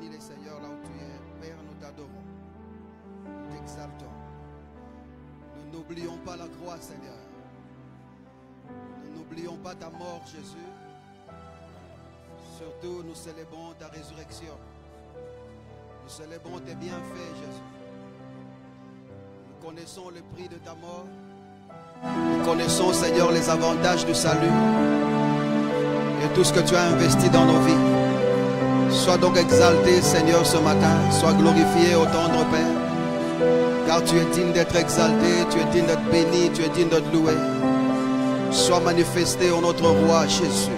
Bénis-les, Seigneur, là où tu es. Père, nous t'adorons. Nous t'exaltons. Nous n'oublions pas la croix, Seigneur. Nous n'oublions pas ta mort, Jésus. Surtout, nous célébrons ta résurrection. Nous célébrons tes bienfaits, Jésus. Nous connaissons le prix de ta mort. Nous connaissons, Seigneur, les avantages du salut et tout ce que tu as investi dans nos vies. Sois donc exalté, Seigneur, ce matin. Sois glorifié, ô tendre Père. Car tu es digne d'être exalté, tu es digne d'être béni, tu es digne d'être loué. Sois manifesté, ô notre roi Jésus.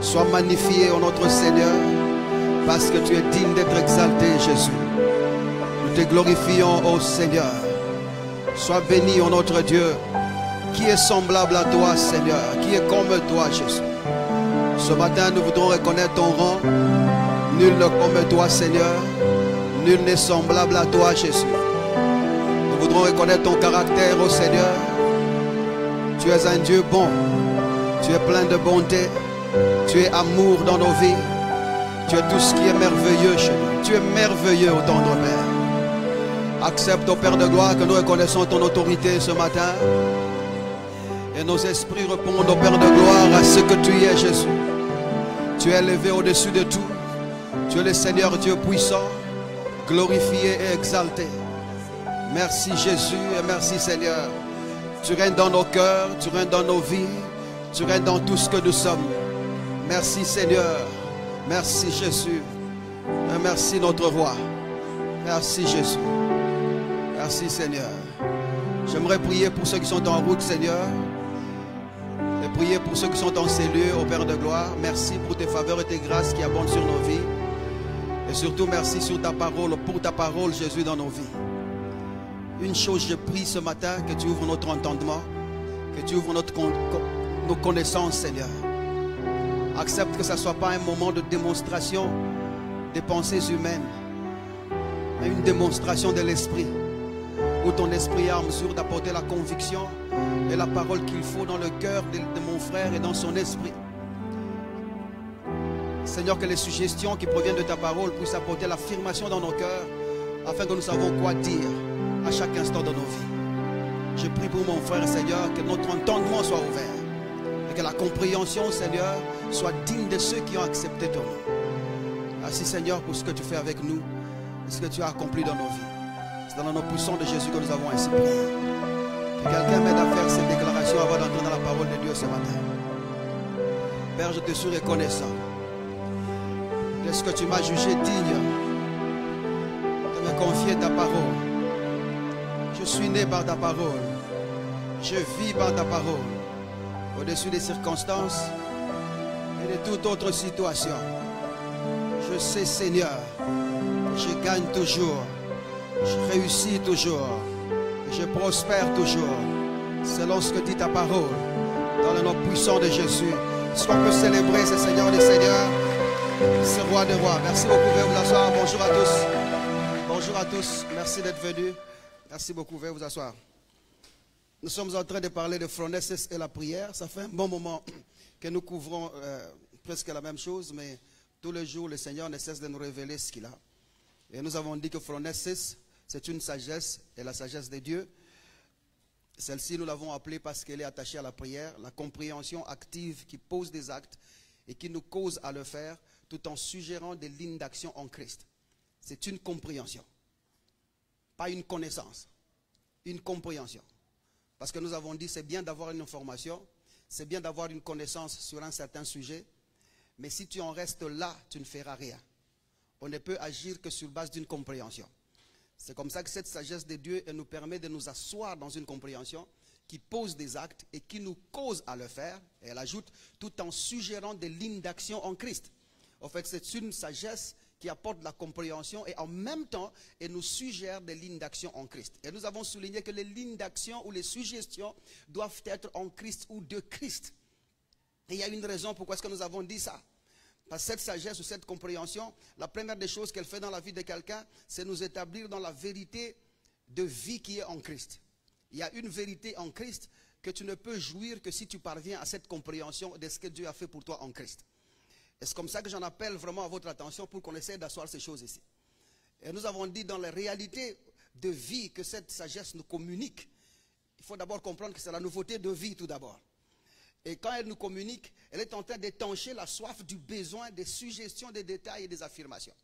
Sois magnifié, ô notre Seigneur, parce que tu es digne d'être exalté, Jésus. Nous te glorifions, ô Seigneur. Sois béni, ô notre Dieu. Qui est semblable à toi, Seigneur? Qui est comme toi, Jésus? Ce matin, nous voudrons reconnaître ton rang. Nul n'est comme toi, Seigneur. Nul n'est semblable à toi, Jésus. Nous voudrons reconnaître ton caractère, ô Seigneur. Tu es un Dieu bon. Tu es plein de bonté. Tu es amour dans nos vies. Tu es tout ce qui est merveilleux chez nous. Tu es merveilleux, ô tendre Père. Accepte, ô Père de gloire, que nous reconnaissons ton autorité ce matin. Et nos esprits répondent, ô Père de gloire, à ce que tu es, Jésus. Tu es élevé au-dessus de tout. Tu es le Seigneur Dieu puissant, glorifié et exalté. Merci Jésus et merci Seigneur. Tu règnes dans nos cœurs, tu règnes dans nos vies, tu règnes dans tout ce que nous sommes. Merci Seigneur, merci Jésus, et merci notre roi. Merci Jésus, merci Seigneur. J'aimerais prier pour ceux qui sont en route, Seigneur, et prier pour ceux qui sont en cellule, au Père de gloire. Merci pour tes faveurs et tes grâces qui abondent sur nos vies. Et surtout, merci sur ta parole, pour ta parole, Jésus, dans nos vies. Une chose, je prie ce matin, que tu ouvres notre entendement, que tu ouvres nos connaissances, Seigneur. Accepte que ce ne soit pas un moment de démonstration des pensées humaines, mais une démonstration de l'esprit, où ton esprit est en mesure d'apporter la conviction et la parole qu'il faut dans le cœur de mon frère et dans son esprit. Seigneur, que les suggestions qui proviennent de ta parole puissent apporter l'affirmation dans nos cœurs, afin que nous savons quoi dire à chaque instant de nos vies. Je prie pour mon frère, Seigneur, que notre entendement soit ouvert et que la compréhension, Seigneur, soit digne de ceux qui ont accepté ton nom. Merci, Seigneur, pour ce que tu fais avec nous et ce que tu as accompli dans nos vies. C'est dans le nom puissant de Jésus que nous avons ainsi prié. Que quelqu'un m'aide à faire cette déclaration avant d'entrer dans la parole de Dieu ce matin. Père, je te suis reconnaissant de ce que tu m'as jugé digne de me confier ta parole. Je suis né par ta parole. Je vis par ta parole. Au-dessus des circonstances et de toute autre situation. Je sais, Seigneur, que je gagne toujours. Je réussis toujours. Et je prospère toujours. Selon ce que dit ta parole. Dans le nom puissant de Jésus. Est-ce qu'on peut célébrer ce Seigneur des Seigneurs? Ce roi des rois. Merci beaucoup, veuillez vous asseoir. Bonjour à tous. Bonjour à tous. Merci d'être venus. Merci beaucoup, veuillez vous asseoir. Nous sommes en train de parler de Phronesis et la prière. Ça fait un bon moment que nous couvrons presque la même chose, mais tous les jours, le Seigneur ne cesse de nous révéler ce qu'il a. Et nous avons dit que Phronesis, c'est une sagesse et la sagesse de Dieu. Celle-ci, nous l'avons appelée parce qu'elle est attachée à la prière, la compréhension active qui pose des actes et qui nous cause à le faire, tout en suggérant des lignes d'action en Christ. C'est une compréhension, pas une connaissance, une compréhension. Parce que nous avons dit, c'est bien d'avoir une information, c'est bien d'avoir une connaissance sur un certain sujet, mais si tu en restes là, tu ne feras rien. On ne peut agir que sur base d'une compréhension. C'est comme ça que cette sagesse de Dieu, elle nous permet de nous asseoir dans une compréhension qui pose des actes et qui nous cause à le faire. Et elle ajoute, tout en suggérant des lignes d'action en Christ. En fait, c'est une sagesse qui apporte la compréhension et en même temps, elle nous suggère des lignes d'action en Christ. Et nous avons souligné que les lignes d'action ou les suggestions doivent être en Christ ou de Christ. Et il y a une raison pourquoi est-ce que nous avons dit ça. Parce que cette sagesse ou cette compréhension, la première des choses qu'elle fait dans la vie de quelqu'un, c'est nous établir dans la vérité de vie qui est en Christ. Il y a une vérité en Christ que tu ne peux jouir que si tu parviens à cette compréhension de ce que Dieu a fait pour toi en Christ. Et c'est comme ça que j'en appelle vraiment à votre attention pour qu'on essaie d'asseoir ces choses ici. Et nous avons dit dans les réalités de vie que cette sagesse nous communique. Il faut d'abord comprendre que c'est la nouveauté de vie tout d'abord. Et quand elle nous communique, elle est en train d'étancher la soif du besoin, des suggestions, des détails et des affirmations.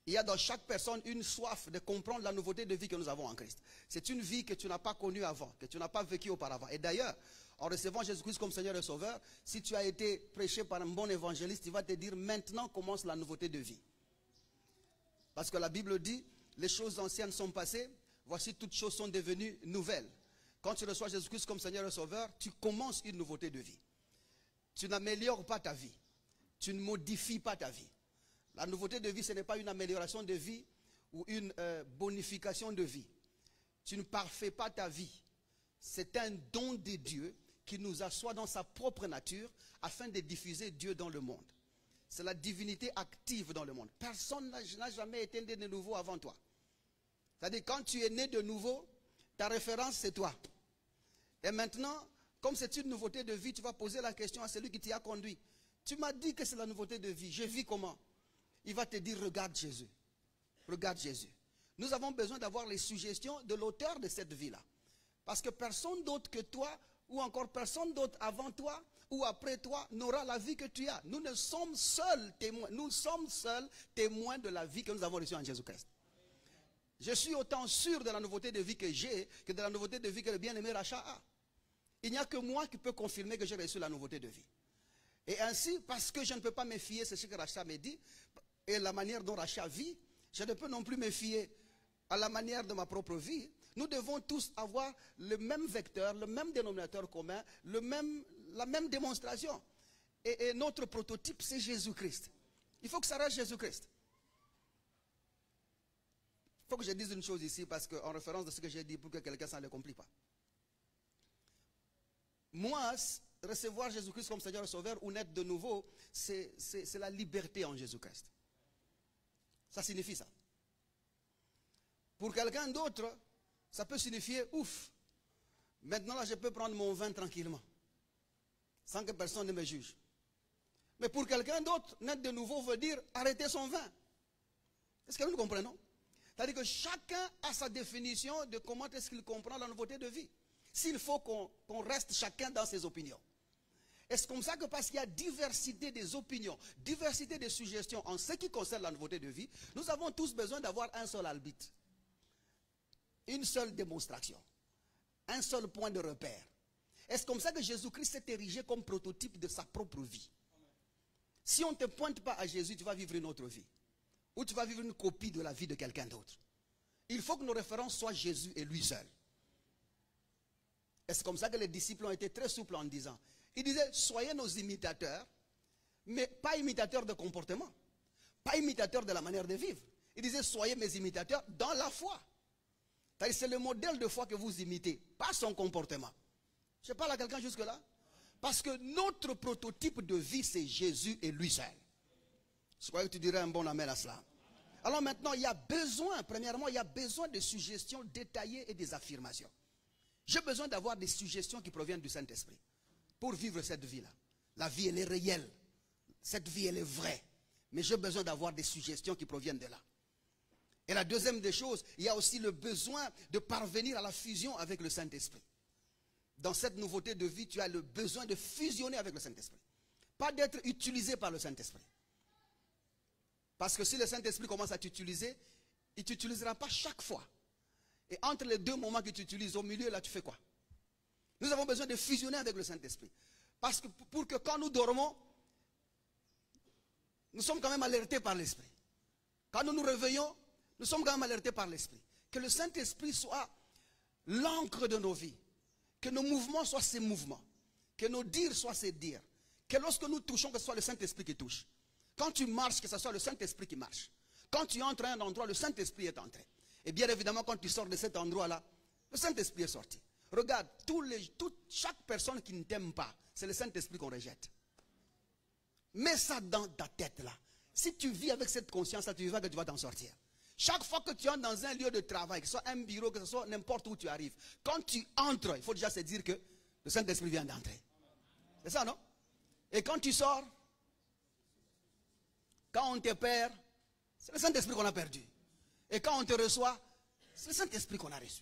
Il y a dans chaque personne une soif de comprendre la nouveauté de vie que nous avons en Christ. C'est une vie que tu n'as pas connue avant, que tu n'as pas vécue auparavant. Et d'ailleurs, en recevant Jésus-Christ comme Seigneur et Sauveur, si tu as été prêché par un bon évangéliste, il va te dire maintenant commence la nouveauté de vie. Parce que la Bible dit, les choses anciennes sont passées, voici toutes choses sont devenues nouvelles. Quand tu reçois Jésus-Christ comme Seigneur et Sauveur, tu commences une nouveauté de vie. Tu n'améliores pas ta vie. Tu ne modifies pas ta vie. La nouveauté de vie, ce n'est pas une amélioration de vie ou une bonification de vie. Tu ne parfais pas ta vie. C'est un don de Dieu qui nous assoit dans sa propre nature afin de diffuser Dieu dans le monde. C'est la divinité active dans le monde. Personne n'a jamais été né de nouveau avant toi. C'est-à-dire, quand tu es né de nouveau, ta référence, c'est toi. Et maintenant, comme c'est une nouveauté de vie, tu vas poser la question à celui qui t'y a conduit. Tu m'as dit que c'est la nouveauté de vie. Je vis comment? Il va te dire, regarde Jésus. Regarde Jésus. Nous avons besoin d'avoir les suggestions de l'auteur de cette vie-là. Parce que personne d'autre que toi, ou encore personne d'autre avant toi, ou après toi, n'aura la vie que tu as. Nous ne sommes seuls témoins. Nous sommes seuls témoins de la vie que nous avons reçue en Jésus-Christ. Je suis autant sûr de la nouveauté de vie que j'ai, que de la nouveauté de vie que le bien-aimé Rachat a. Il n'y a que moi qui peux confirmer que j'ai reçu la nouveauté de vie. Et ainsi, parce que je ne peux pas me fier, c'est ce que Rachat me dit, et la manière dont Rachat vit, je ne peux non plus me fier à la manière de ma propre vie. Nous devons tous avoir le même vecteur, le même dénominateur commun, la même démonstration. Et notre prototype, c'est Jésus-Christ. Il faut que ça reste Jésus-Christ. Il faut que je dise une chose ici, parce qu'en référence de ce que j'ai dit, pour que quelqu'un s'en ne complique pas. Moi, recevoir Jésus-Christ comme Seigneur et Sauveur ou naître de nouveau, c'est la liberté en Jésus-Christ. Ça signifie ça. Pour quelqu'un d'autre, ça peut signifier, ouf, maintenant là je peux prendre mon vin tranquillement, sans que personne ne me juge. Mais pour quelqu'un d'autre, naître de nouveau veut dire arrêter son vin. Est-ce que nous comprenons? C'est-à-dire que chacun a sa définition de comment est-ce qu'il comprend la nouveauté de vie. S'il faut qu'on reste chacun dans ses opinions. Et c'est comme ça que parce qu'il y a diversité des opinions, diversité des suggestions en ce qui concerne la nouveauté de vie, nous avons tous besoin d'avoir un seul arbitre. Une seule démonstration. Un seul point de repère. Et c'est comme ça que Jésus-Christ s'est érigé comme prototype de sa propre vie. Si on ne te pointe pas à Jésus, tu vas vivre une autre vie. Ou tu vas vivre une copie de la vie de quelqu'un d'autre. Il faut que nos références soient Jésus et lui seul. Et c'est comme ça que les disciples ont été très souples en disant, ils disaient, soyez nos imitateurs, mais pas imitateurs de comportement, pas imitateurs de la manière de vivre. Ils disaient, soyez mes imitateurs dans la foi. C'est le modèle de foi que vous imitez, pas son comportement. Je parle à quelqu'un jusque-là. Parce que notre prototype de vie, c'est Jésus et lui seul. Je crois que tu dirais un bon amen à cela. Alors maintenant, il y a besoin, premièrement, il y a besoin de suggestions détaillées et des affirmations. J'ai besoin d'avoir des suggestions qui proviennent du Saint-Esprit pour vivre cette vie-là. La vie, elle est réelle. Cette vie, elle est vraie. Mais j'ai besoin d'avoir des suggestions qui proviennent de là. Et la deuxième des choses, il y a aussi le besoin de parvenir à la fusion avec le Saint-Esprit. Dans cette nouveauté de vie, tu as le besoin de fusionner avec le Saint-Esprit. Pas d'être utilisé par le Saint-Esprit. Parce que si le Saint-Esprit commence à t'utiliser, il ne t'utilisera pas chaque fois. Et entre les deux moments que tu utilises, au milieu, là, tu fais quoi? Nous avons besoin de fusionner avec le Saint-Esprit. Parce que pour que quand nous dormons, nous sommes quand même alertés par l'Esprit. Quand nous nous réveillons, nous sommes quand même alertés par l'Esprit. Que le Saint-Esprit soit l'encre de nos vies. Que nos mouvements soient ses mouvements. Que nos dires soient ses dires. Que lorsque nous touchons, que ce soit le Saint-Esprit qui touche. Quand tu marches, que ce soit le Saint-Esprit qui marche. Quand tu entres à un endroit, le Saint-Esprit est entré. Et bien évidemment, quand tu sors de cet endroit-là, le Saint-Esprit est sorti. Regarde, chaque personne qui ne t'aime pas, c'est le Saint-Esprit qu'on rejette. Mets ça dans ta tête là. Si tu vis avec cette conscience-là, tu verras que tu vas t'en sortir. Chaque fois que tu entres dans un lieu de travail, que ce soit un bureau, que ce soit n'importe où tu arrives, quand tu entres, il faut déjà se dire que le Saint-Esprit vient d'entrer. C'est ça, non? Et quand tu sors, Quand on te perd, c'est le Saint-Esprit qu'on a perdu. Et quand on te reçoit, c'est le Saint-Esprit qu'on a reçu.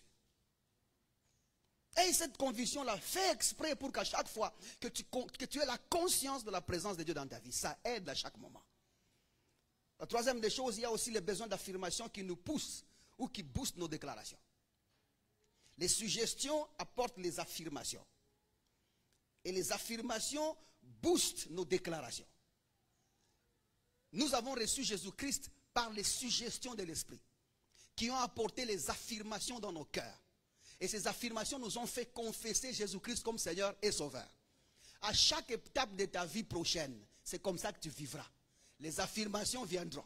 Et cette conviction-là, fais exprès pour qu'à chaque fois que tu aies la conscience de la présence de Dieu dans ta vie. Ça aide à chaque moment. La troisième des choses, il y a aussi les besoins d'affirmation qui nous poussent ou qui boostent nos déclarations. Les suggestions apportent les affirmations. Et les affirmations boostent nos déclarations. Nous avons reçu Jésus-Christ par les suggestions de l'Esprit, qui ont apporté les affirmations dans nos cœurs. Et ces affirmations nous ont fait confesser Jésus-Christ comme Seigneur et Sauveur. À chaque étape de ta vie prochaine, c'est comme ça que tu vivras. Les affirmations viendront.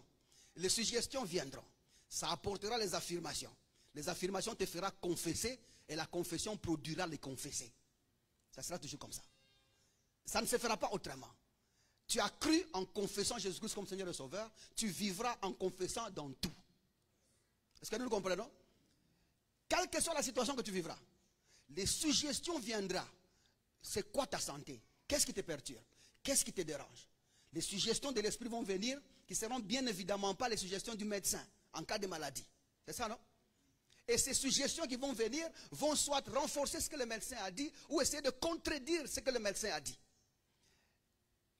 Les suggestions viendront. Ça apportera les affirmations. Les affirmations te feront confesser et la confession produira les confessés. Ça sera toujours comme ça. Ça ne se fera pas autrement. Tu as cru en confessant Jésus-Christ comme Seigneur et Sauveur, tu vivras en confessant dans tout. Est-ce que nous le comprenons? Quelle que soit la situation que tu vivras, les suggestions viendront. C'est quoi ta santé? Qu'est-ce qui te perturbe? Qu'est-ce qui te dérange? Les suggestions de l'esprit vont venir, qui ne seront bien évidemment pas les suggestions du médecin en cas de maladie. C'est ça, non? Et ces suggestions qui vont venir vont soit renforcer ce que le médecin a dit ou essayer de contredire ce que le médecin a dit.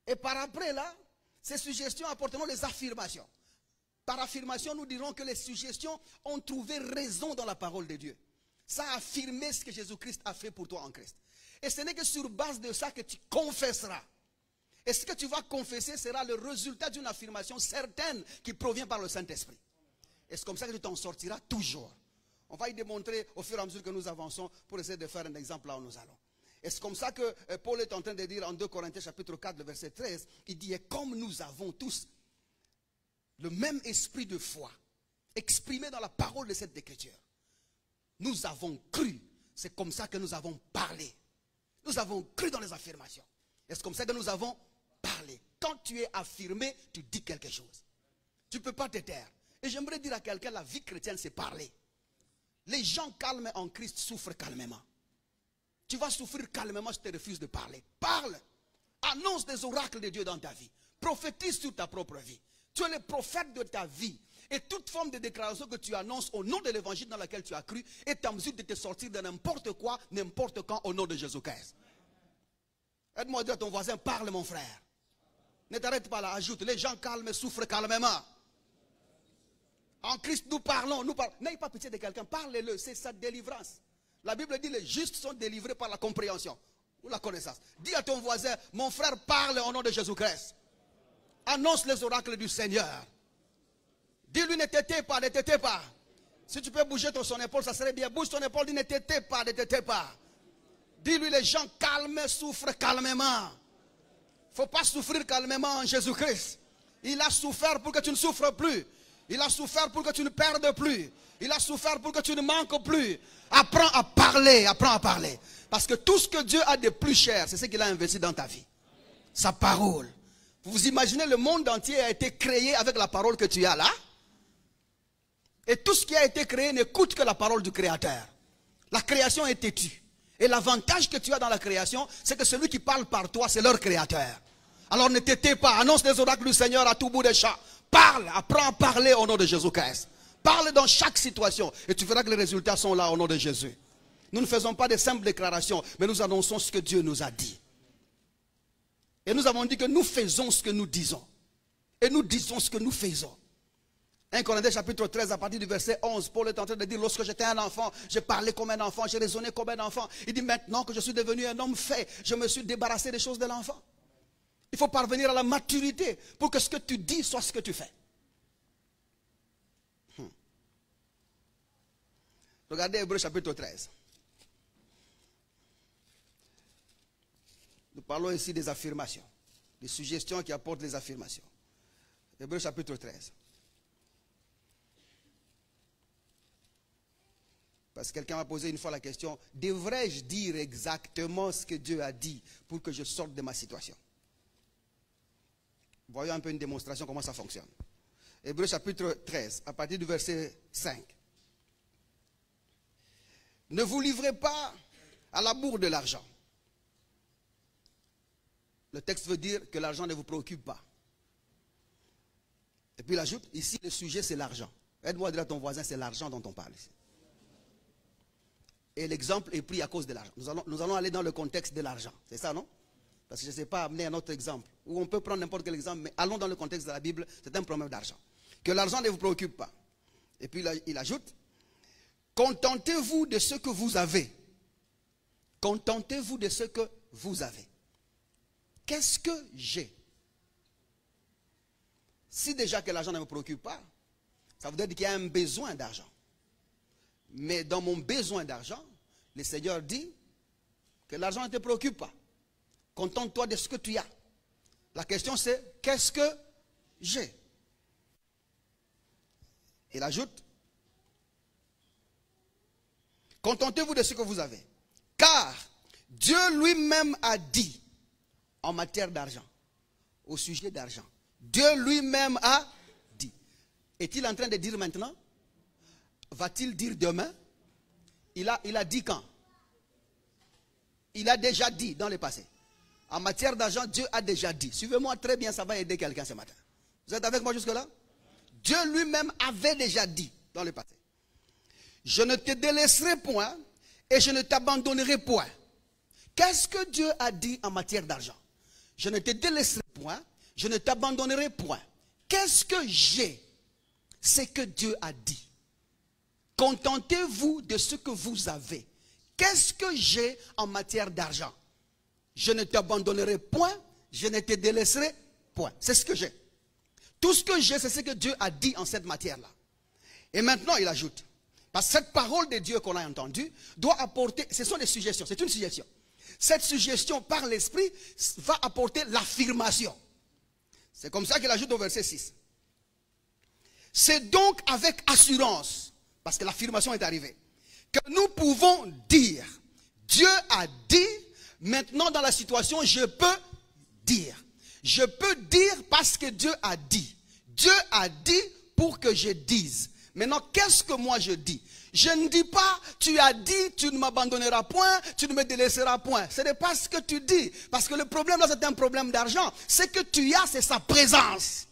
Et par après là, ces suggestions apporteront les affirmations. Par affirmation, nous dirons que les suggestions ont trouvé raison dans la parole de Dieu. Ça a affirmé ce que Jésus-Christ a fait pour toi en Christ. Et ce n'est que sur base de ça que tu confesseras. Et ce que tu vas confesser sera le résultat d'une affirmation certaine qui provient par le Saint-Esprit. Et c'est comme ça que tu t'en sortiras toujours. On va y démontrer au fur et à mesure que nous avançons pour essayer de faire un exemple là où nous allons. Et c'est comme ça que Paul est en train de dire en 2 Corinthiens chapitre 4, le verset 13, il dit, et comme nous avons tous le même esprit de foi exprimé dans la parole de cette écriture, nous avons cru, c'est comme ça que nous avons parlé. Nous avons cru dans les affirmations. Et c'est comme ça que nous avons parlé. Quand tu es affirmé, tu dis quelque chose. Tu ne peux pas te taire. Et j'aimerais dire à quelqu'un, la vie chrétienne, c'est parler. Les gens calmes en Christ souffrent calmement. Tu vas souffrir calmement si tu refuses de parler. Parle. Annonce des oracles de Dieu dans ta vie. Prophétise sur ta propre vie. Tu es le prophète de ta vie. Et toute forme de déclaration que tu annonces au nom de l'évangile dans lequel tu as cru est en mesure de te sortir de n'importe quoi, n'importe quand au nom de Jésus-Christ. Aide-moi à dire à ton voisin, parle mon frère. Ne t'arrête pas là, ajoute. Les gens calmes souffrent calmement. En Christ nous parlons. N'ayez pas pitié de quelqu'un, parlez-le, c'est sa délivrance. La Bible dit les justes sont délivrés par la compréhension ou la connaissance. Dis à ton voisin, mon frère parle au nom de Jésus-Christ. Annonce les oracles du Seigneur. Dis-lui ne t'étais pas, ne t'étais pas. Si tu peux bouger son épaule, ça serait bien. Bouge ton épaule, dis ne t'étais pas, ne t'étais pas. Dis-lui les gens calmes souffrent calmement. Il ne faut pas souffrir calmement en Jésus-Christ. Il a souffert pour que tu ne souffres plus. Il a souffert pour que tu ne perdes plus. Il a souffert pour que tu ne manques plus. Apprends à parler, apprends à parler. Parce que tout ce que Dieu a de plus cher, c'est ce qu'il a investi dans ta vie. Sa parole. Vous imaginez, le monde entier a été créé avec la parole que tu as là. Et tout ce qui a été créé n'écoute que la parole du Créateur. La création est têtue. Et l'avantage que tu as dans la création, c'est que celui qui parle par toi, c'est leur Créateur. Alors ne t'étais pas, annonce les oracles du Seigneur à tout bout des champs. Parle, apprends à parler au nom de Jésus-Christ. Parle dans chaque situation et tu verras que les résultats sont là au nom de Jésus. Nous ne faisons pas de simples déclarations, mais nous annonçons ce que Dieu nous a dit. Et nous avons dit que nous faisons ce que nous disons. Et nous disons ce que nous faisons. 1 Corinthiens chapitre 13 à partir du verset 11, Paul est en train de dire, lorsque j'étais un enfant, j'ai parlé comme un enfant, j'ai raisonné comme un enfant. Il dit, maintenant que je suis devenu un homme fait, je me suis débarrassé des choses de l'enfant. Il faut parvenir à la maturité pour que ce que tu dis soit ce que tu fais. Regardez Hébreux chapitre 13. Nous parlons ici des affirmations, des suggestions qui apportent les affirmations. Hébreux chapitre 13. Parce que quelqu'un m'a posé une fois la question, devrais-je dire exactement ce que Dieu a dit pour que je sorte de ma situation? Voyons un peu une démonstration comment ça fonctionne. Hébreux chapitre 13, à partir du verset 5. Ne vous livrez pas à l'amour de l'argent. Le texte veut dire que l'argent ne vous préoccupe pas. Et puis il ajoute, ici le sujet c'est l'argent. Aide-moi à dire à ton voisin, c'est l'argent dont on parle ici. Et l'exemple est pris à cause de l'argent. Nous allons aller dans le contexte de l'argent. C'est ça, non? Parce que je ne sais pas amener un autre exemple. Ou on peut prendre n'importe quel exemple, mais allons dans le contexte de la Bible, c'est un problème d'argent. Que l'argent ne vous préoccupe pas. Et puis il ajoute, contentez-vous de ce que vous avez. Contentez-vous de ce que vous avez. Qu'est-ce que j'ai? Si déjà que l'argent ne me préoccupe pas, ça veut dire qu'il y a un besoin d'argent. Mais dans mon besoin d'argent, le Seigneur dit que l'argent ne te préoccupe pas. Contente-toi de ce que tu as. La question c'est, qu'est-ce que j'ai? Il ajoute, contentez-vous de ce que vous avez. Car Dieu lui-même a dit, en matière d'argent, au sujet d'argent, Dieu lui-même a dit. Est-il en train de dire maintenant? Va-t-il dire demain? Il a dit quand? Il a déjà dit dans le passé. En matière d'argent, Dieu a déjà dit. Suivez-moi très bien, ça va aider quelqu'un ce matin. Vous êtes avec moi jusque-là? Dieu lui-même avait déjà dit dans le passé. Je ne te délaisserai point et je ne t'abandonnerai point. Qu'est-ce que Dieu a dit en matière d'argent? Je ne te délaisserai point, je ne t'abandonnerai point. Qu'est-ce que j'ai? C'est que Dieu a dit. Contentez-vous de ce que vous avez. Qu'est-ce que j'ai en matière d'argent? Je ne t'abandonnerai point, je ne te délaisserai point. C'est ce que j'ai. Tout ce que j'ai, c'est ce que Dieu a dit en cette matière-là. Et maintenant, il ajoute, parce que cette parole de Dieu qu'on a entendue doit apporter, ce sont des suggestions, c'est une suggestion. Cette suggestion par l'Esprit va apporter l'affirmation. C'est comme ça qu'il ajoute au verset 6. C'est donc avec assurance, parce que l'affirmation est arrivée, que nous pouvons dire, Dieu a dit, maintenant dans la situation, je peux dire. Je peux dire parce que Dieu a dit. Dieu a dit pour que je dise. Maintenant, qu'est-ce que moi je dis? Je ne dis pas, tu as dit, tu ne m'abandonneras point, tu ne me délaisseras point. Ce n'est pas ce que tu dis. Parce que le problème là, c'est un problème d'argent. Ce que tu as, c'est sa présence.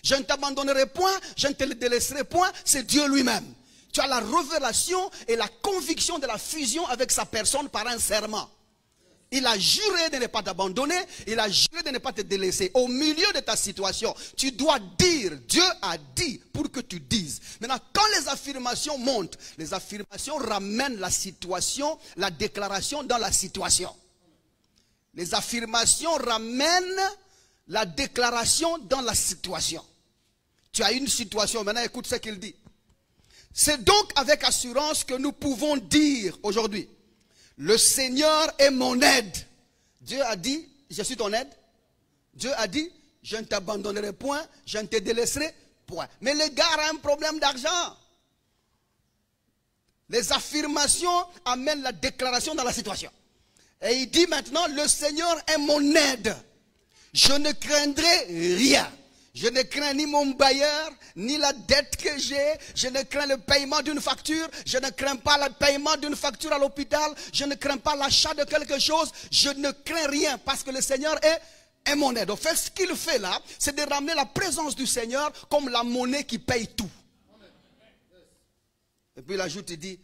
Je ne t'abandonnerai point, je ne te délaisserai point, c'est Dieu lui-même. Tu as la révélation et la conviction de la fusion avec sa personne par un serment. Il a juré de ne pas t'abandonner, il a juré de ne pas te délaisser. Au milieu de ta situation, tu dois dire, Dieu a dit pour que tu dises. Maintenant, quand les affirmations montent, les affirmations ramènent la situation, la déclaration dans la situation. Les affirmations ramènent la déclaration dans la situation. Tu as une situation, maintenant écoute ce qu'il dit. C'est donc avec assurance que nous pouvons dire aujourd'hui, le Seigneur est mon aide. Dieu a dit, je suis ton aide. Dieu a dit, je ne t'abandonnerai point, je ne te délaisserai point. Mais le gars a un problème d'argent. Les affirmations amènent la déclaration dans la situation. Et il dit maintenant, le Seigneur est mon aide. Je ne craindrai rien. Je ne crains ni mon bailleur, ni la dette que j'ai. Je ne crains le paiement d'une facture. Je ne crains pas le paiement d'une facture à l'hôpital. Je ne crains pas l'achat de quelque chose. Je ne crains rien parce que le Seigneur est mon aide. En fait, ce qu'il fait là, c'est de ramener la présence du Seigneur comme la monnaie qui paye tout. Et puis il ajoute, il dit,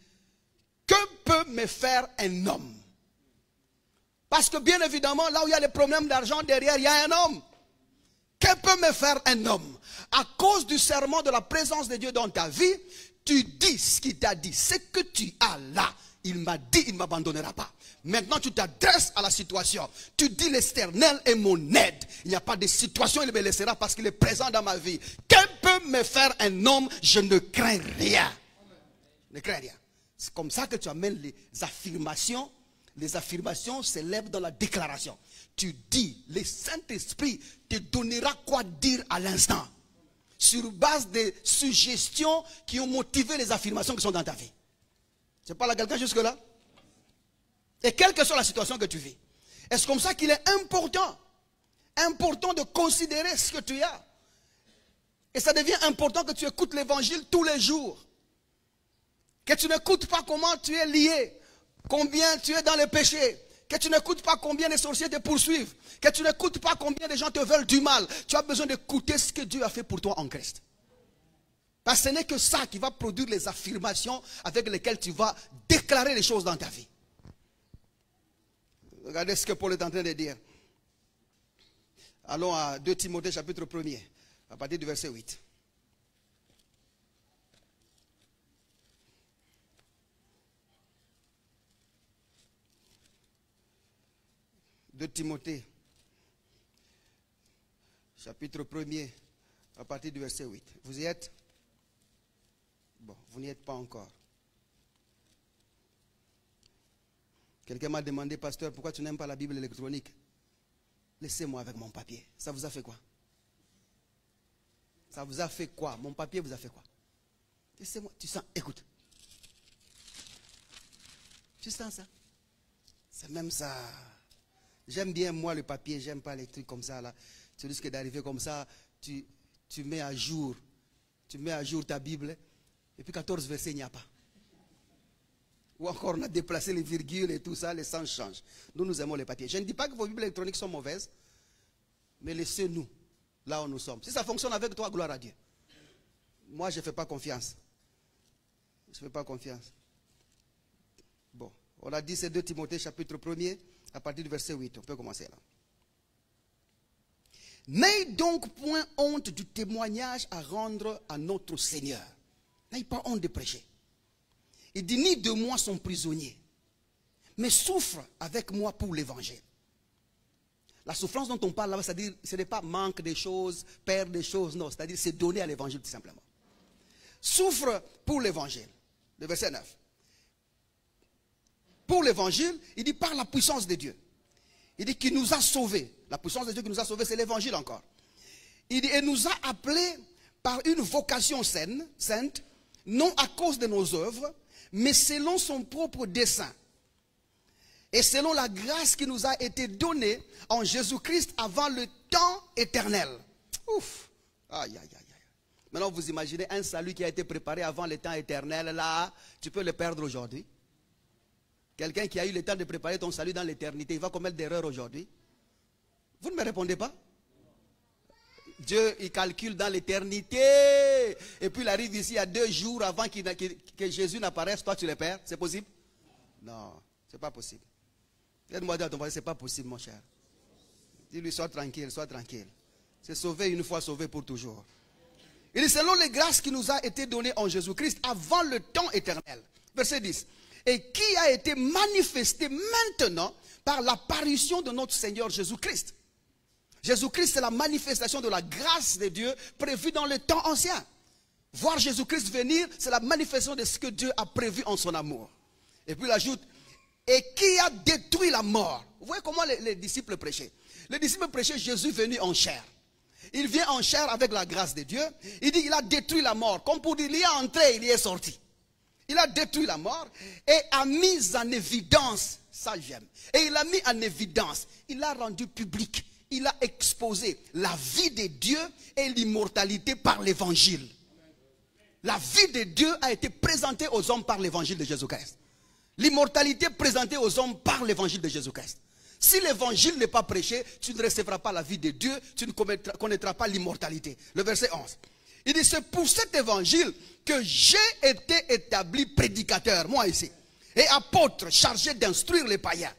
que peut me faire un homme? Parce que bien évidemment, là où il y a des problèmes d'argent, derrière, il y a un homme. Que peut me faire un homme? À cause du serment de la présence de Dieu dans ta vie, tu dis ce qu'il t'a dit. Ce que tu as là, il m'a dit, il ne m'abandonnera pas. Maintenant, tu t'adresses à la situation. Tu dis, l'Éternel est mon aide. Il n'y a pas de situation, il me laissera parce qu'il est présent dans ma vie. Que peut me faire un homme? Je ne crains rien. Je ne crains rien. C'est comme ça que tu amènes les affirmations. Les affirmations s'élèvent dans la déclaration. Tu dis, le Saint-Esprit te donnera quoi dire à l'instant. Sur base des suggestions qui ont motivé les affirmations qui sont dans ta vie. Je parle à quelqu'un jusque-là? Et quelle que soit la situation que tu vis. Est-ce comme ça qu'il est important de considérer ce que tu as. Et ça devient important que tu écoutes l'évangile tous les jours. Que tu n'écoutes pas comment tu es lié. Combien tu es dans le péché. Que tu n'écoutes pas combien les sorciers te poursuivent. Que tu n'écoutes pas combien les gens te veulent du mal. Tu as besoin d'écouter ce que Dieu a fait pour toi en Christ. Parce que ce n'est que ça qui va produire les affirmations avec lesquelles tu vas déclarer les choses dans ta vie. Regardez ce que Paul est en train de dire. Allons à 2 Timothée chapitre 1er, à partir du verset 8. De Timothée, chapitre 1er, à partir du verset 8. Vous y êtes? Bon, vous n'y êtes pas encore. Quelqu'un m'a demandé, pasteur, pourquoi tu n'aimes pas la Bible électronique? Laissez-moi avec mon papier. Ça vous a fait quoi? Ça vous a fait quoi? Mon papier vous a fait quoi? Laissez-moi, tu sens, écoute. Tu sens ça? C'est même ça. J'aime bien moi le papier, j'aime pas les trucs comme ça là. Tu risques d'arriver comme ça, tu mets à jour ta Bible, et puis 14 versets il n'y a pas. Ou encore on a déplacé les virgules et tout ça, les sens changent. Nous aimons les papiers. Je ne dis pas que vos Bibles électroniques sont mauvaises, mais laissez-nous là où nous sommes. Si ça fonctionne avec toi, gloire à Dieu. Moi je ne fais pas confiance. Je ne fais pas confiance. Bon, on a dit c'est 2 Timothée chapitre 1er. À partir du verset 8, on peut commencer là. N'aie donc point honte du témoignage à rendre à notre Seigneur. N'aie pas honte de prêcher. Il dit, ni de moi son prisonnier, mais souffre avec moi pour l'évangile. La souffrance dont on parle là, c'est-à-dire, ce n'est pas manque des choses, perdre des choses, non, c'est-à-dire c'est donner à l'évangile tout simplement. Souffre pour l'évangile. Le verset 9. Pour l'évangile, il dit par la puissance de Dieu. Il dit qu'il nous a sauvés. La puissance de Dieu qui nous a sauvés, c'est l'évangile encore. Il dit, et nous a appelés par une vocation sainte, non à cause de nos œuvres, mais selon son propre dessein. Et selon la grâce qui nous a été donnée en Jésus-Christ avant le temps éternel. Ouf! Aïe, aïe, aïe, aïe. Maintenant, vous imaginez un salut qui a été préparé avant le temps éternel, là, tu peux le perdre aujourd'hui. Quelqu'un qui a eu le temps de préparer ton salut dans l'éternité, il va commettre d'erreurs aujourd'hui. Vous ne me répondez pas? Dieu, il calcule dans l'éternité. Et puis il arrive ici à 2 jours avant que Jésus n'apparaisse. Toi, tu le perds. C'est possible? Non, c'est pas possible. Aide-moi à dire à ton voisin, c'est pas possible, mon cher. Dis-lui, sois tranquille, sois tranquille. C'est sauvé une fois, sauvé pour toujours. Il dit, selon les grâces qui nous a été données en Jésus-Christ avant le temps éternel. Verset 10. Et qui a été manifesté maintenant par l'apparition de notre Seigneur Jésus-Christ. Jésus-Christ, c'est la manifestation de la grâce de Dieu prévue dans le temps ancien. Voir Jésus-Christ venir, c'est la manifestation de ce que Dieu a prévu en son amour. Et puis il ajoute, et qui a détruit la mort. Vous voyez comment les disciples prêchaient. Les disciples prêchaient Jésus venu en chair. Il vient en chair avec la grâce de Dieu. Il dit qu'il a détruit la mort. Comme pour dire, il y est entré, il y est sorti. Il a détruit la mort et a mis en évidence, ça j'aime, et il a mis en évidence, il a rendu public, il a exposé la vie de Dieu et l'immortalité par l'évangile. La vie de Dieu a été présentée aux hommes par l'évangile de Jésus-Christ. L'immortalité présentée aux hommes par l'évangile de Jésus-Christ. Si l'évangile n'est pas prêché, tu ne recevras pas la vie de Dieu, tu ne connaîtras pas l'immortalité. Le verset 11. Il dit, c'est pour cet évangile que j'ai été établi prédicateur, moi ici, et apôtre chargé d'instruire les païens.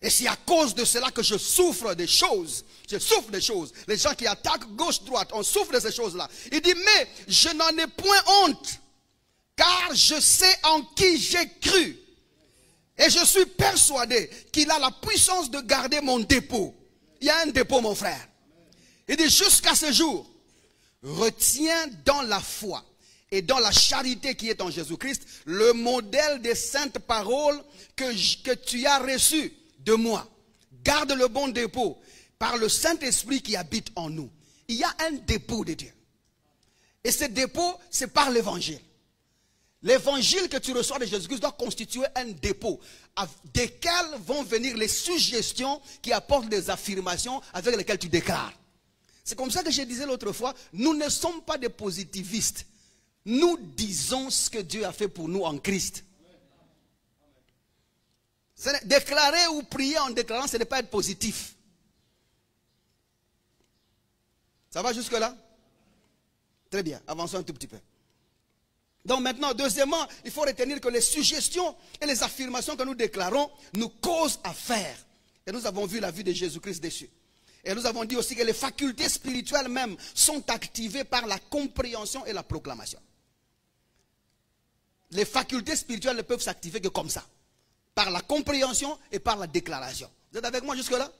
Et c'est à cause de cela que je souffre des choses. Je souffre des choses. Les gens qui attaquent gauche-droite, on souffre de ces choses-là. Il dit, mais je n'en ai point honte, car je sais en qui j'ai cru. Et je suis persuadé qu'il a la puissance de garder mon dépôt. Il y a un dépôt, mon frère. Il dit, jusqu'à ce jour, retiens dans la foi et dans la charité qui est en Jésus-Christ le modèle des saintes paroles que tu as reçues de moi. Garde le bon dépôt par le Saint-Esprit qui habite en nous. Il y a un dépôt de Dieu. Et ce dépôt, c'est par l'évangile. L'évangile que tu reçois de Jésus-Christ doit constituer un dépôt desquels vont venir les suggestions qui apportent des affirmations avec lesquelles tu déclares. C'est comme ça que je disais l'autre fois, nous ne sommes pas des positivistes. Nous disons ce que Dieu a fait pour nous en Christ. Déclarer ou prier en déclarant, ce n'est pas être positif. Ça va jusque-là? Très bien, avançons un tout petit peu. Donc maintenant, deuxièmement, il faut retenir que les suggestions et les affirmations que nous déclarons nous causent à faire. Et nous avons vu la vie de Jésus-Christ dessus. Et nous avons dit aussi que les facultés spirituelles même sont activées par la compréhension et la proclamation. Les facultés spirituelles ne peuvent s'activer que comme ça. Par la compréhension et par la déclaration. Vous êtes avec moi jusque-là?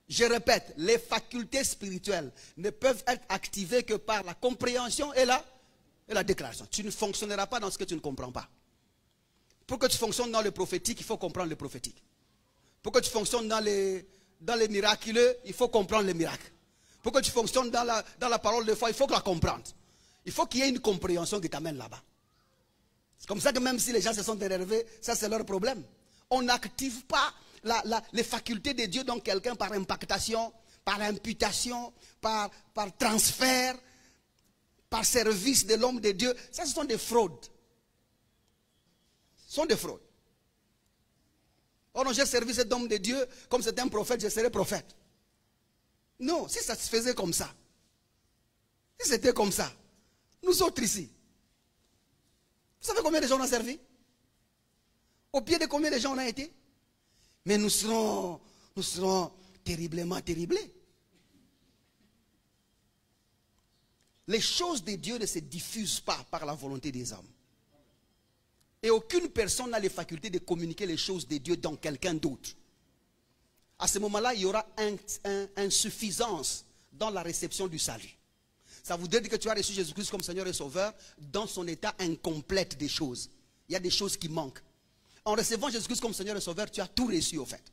Je répète, les facultés spirituelles ne peuvent être activées que par la compréhension et la déclaration. Tu ne fonctionneras pas dans ce que tu ne comprends pas. Pour que tu fonctionnes dans le prophétique, il faut comprendre le prophétique. Pour que tu fonctionnes dans les miraculeux, il faut comprendre les miracles. Pour que tu fonctionnes dans la parole de foi, il faut la comprendre. Il faut qu'il y ait une compréhension qui t'amène là-bas. C'est comme ça que même si les gens se sont énervés, ça c'est leur problème. On n'active pas les facultés de Dieu dans quelqu'un par impactation, par imputation, par transfert, par service de l'homme de Dieu. Ça, ce sont des fraudes. Ce sont des fraudes. Oh non, j'ai servi cet homme de Dieu, comme c'est un prophète, je serai prophète. Non, si ça se faisait comme ça, si c'était comme ça, nous autres ici, vous savez combien de gens on a servi? Au pied de combien de gens on a été? Mais nous serons terriblement terriblés. Les choses de Dieu ne se diffusent pas par la volonté des hommes. Et aucune personne n'a les facultés de communiquer les choses de Dieu dans quelqu'un d'autre. À ce moment-là, il y aura insuffisance dans la réception du salut. Ça voudrait dire que tu as reçu Jésus-Christ comme Seigneur et Sauveur dans son état incomplète des choses. Il y a des choses qui manquent. En recevant Jésus-Christ comme Seigneur et Sauveur, tu as tout reçu au fait.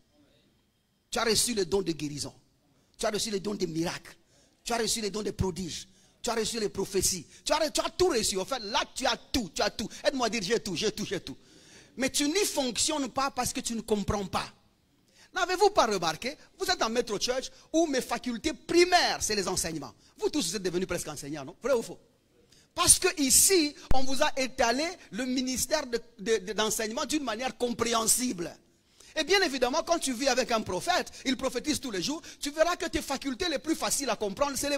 Tu as reçu le don de guérison. Tu as reçu le don des miracles. Tu as reçu le don des prodiges. Tu as reçu les prophéties. Tu as tout reçu. En fait, là, tu as tout. Tu as tout. Aide-moi à dire, j'ai tout, j'ai tout, j'ai tout. Mais tu n'y fonctionnes pas parce que tu ne comprends pas. N'avez-vous pas remarqué? Vous êtes en Metro Church où mes facultés primaires, c'est les enseignements. Vous tous, vous êtes devenus presque enseignants, non? Vrai ou faux? Parce que ici, on vous a étalé le ministère d'enseignement d'une manière compréhensible. Et bien évidemment, quand tu vis avec un prophète, il prophétise tous les jours, tu verras que tes facultés les plus faciles à comprendre, c'est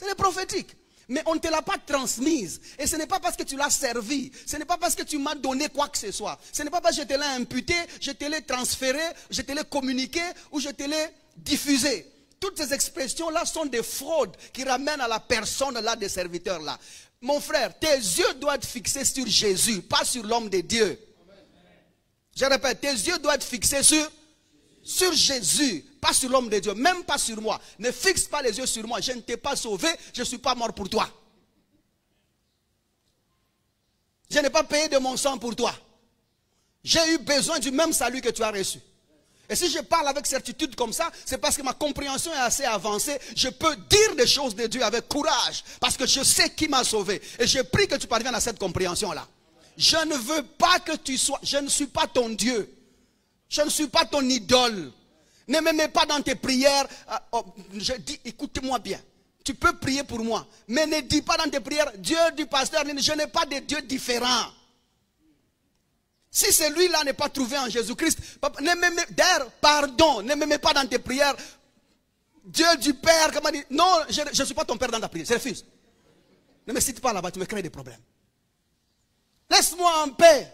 les prophétiques. Mais on ne te l'a pas transmise. Et ce n'est pas parce que tu l'as servi. Ce n'est pas parce que tu m'as donné quoi que ce soit. Ce n'est pas parce que je te l'ai imputé, je te l'ai transféré, je te l'ai communiqué ou je te l'ai diffusé. Toutes ces expressions-là sont des fraudes qui ramènent à la personne-là des serviteurs-là. Mon frère, tes yeux doivent être fixés sur Jésus, pas sur l'homme de Dieu. Je répète, tes yeux doivent être fixés sur Jésus, pas sur l'homme de Dieu, même pas sur moi. Ne fixe pas les yeux sur moi. Je ne t'ai pas sauvé, je ne suis pas mort pour toi. Je n'ai pas payé de mon sang pour toi. J'ai eu besoin du même salut que tu as reçu. Et si je parle avec certitude comme ça, c'est parce que ma compréhension est assez avancée. Je peux dire des choses de Dieu avec courage, parce que je sais qui m'a sauvé. Et je prie que tu parviennes à cette compréhension-là. Je ne veux pas que tu sois, je ne suis pas ton Dieu. Je ne suis pas ton idole. Ne me mets pas dans tes prières. Je dis, écoute-moi bien. Tu peux prier pour moi. Mais ne dis pas dans tes prières, Dieu du pasteur, je n'ai pas de Dieu différent. Si celui-là n'est pas trouvé en Jésus-Christ, d'ailleurs, pardon, ne me mets pas dans tes prières. Dieu du Père, comment dire? Non, je ne suis pas ton Père dans ta prière. Je refuse. Ne me cite pas là-bas, tu me crées des problèmes. Laisse-moi en paix.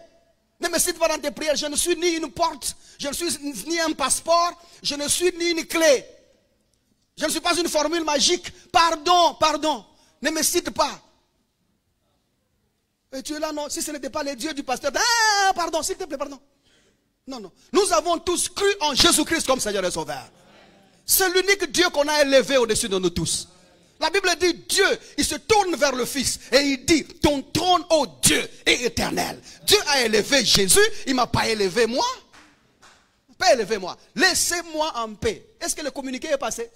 Ne me cite pas dans tes prières. Je ne suis ni une porte. Je ne suis ni un passeport. Je ne suis ni une clé. Je ne suis pas une formule magique. Pardon, pardon. Ne me cite pas. Et tu es là, non. Si ce n'était pas les dieux du pasteur. Ah, pardon, s'il te plaît, pardon. Non, non. Nous avons tous cru en Jésus-Christ comme Seigneur et Sauveur. C'est l'unique Dieu qu'on a élevé au-dessus de nous tous. La Bible dit, Dieu, il se tourne vers le Fils et il dit, ton trône, ô Dieu, est éternel. Dieu a élevé Jésus, il ne m'a pas élevé moi. Pas élevé moi. Laissez-moi en paix. Est-ce que le communiqué est passé?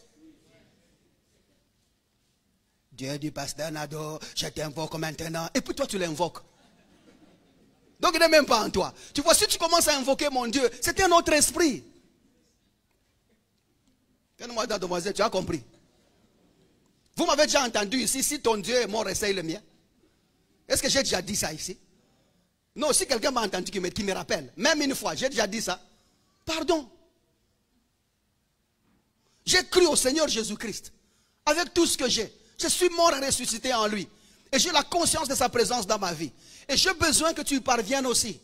Dieu du pasteur Nado, je t'invoque maintenant. Et puis toi, tu l'invoques. Donc il n'est même pas en toi. Tu vois, si tu commences à invoquer mon Dieu, c'est un autre esprit. Donne-moi, demoiselle, tu as compris. Vous m'avez déjà entendu ici, si ton Dieu est mort, essaye le mien. Est-ce que j'ai déjà dit ça ici? Non, si quelqu'un m'a entendu qui me rappelle, même une fois, j'ai déjà dit ça. Pardon. J'ai cru au Seigneur Jésus-Christ. Avec tout ce que j'ai. Je suis mort et ressuscité en lui. Et j'ai la conscience de sa présence dans ma vie. Et j'ai besoin que tu y parviennes aussi.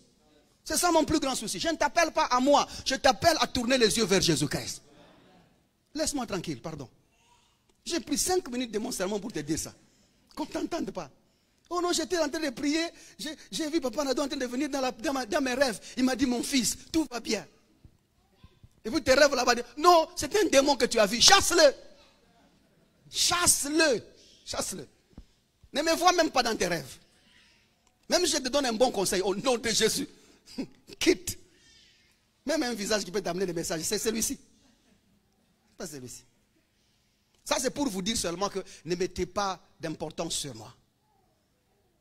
C'est ça mon plus grand souci. Je ne t'appelle pas à moi. Je t'appelle à tourner les yeux vers Jésus-Christ. Laisse-moi tranquille, pardon. J'ai pris 5 minutes de mon sermon pour te dire ça. Qu'on ne t'entende pas. Oh non, j'étais en train de prier. J'ai vu Papa Nado en train de venir dans mes rêves. Il m'a dit, mon fils, tout va bien. Et puis tes rêves là-bas, non, c'est un démon que tu as vu. Chasse-le. Chasse-le. Chasse-le. Ne me vois même pas dans tes rêves. Même si je te donne un bon conseil au nom de Jésus. Quitte. Même un visage qui peut t'amener des messages, c'est celui-ci. Pas celui-ci. Ça c'est pour vous dire seulement que ne mettez pas d'importance sur moi.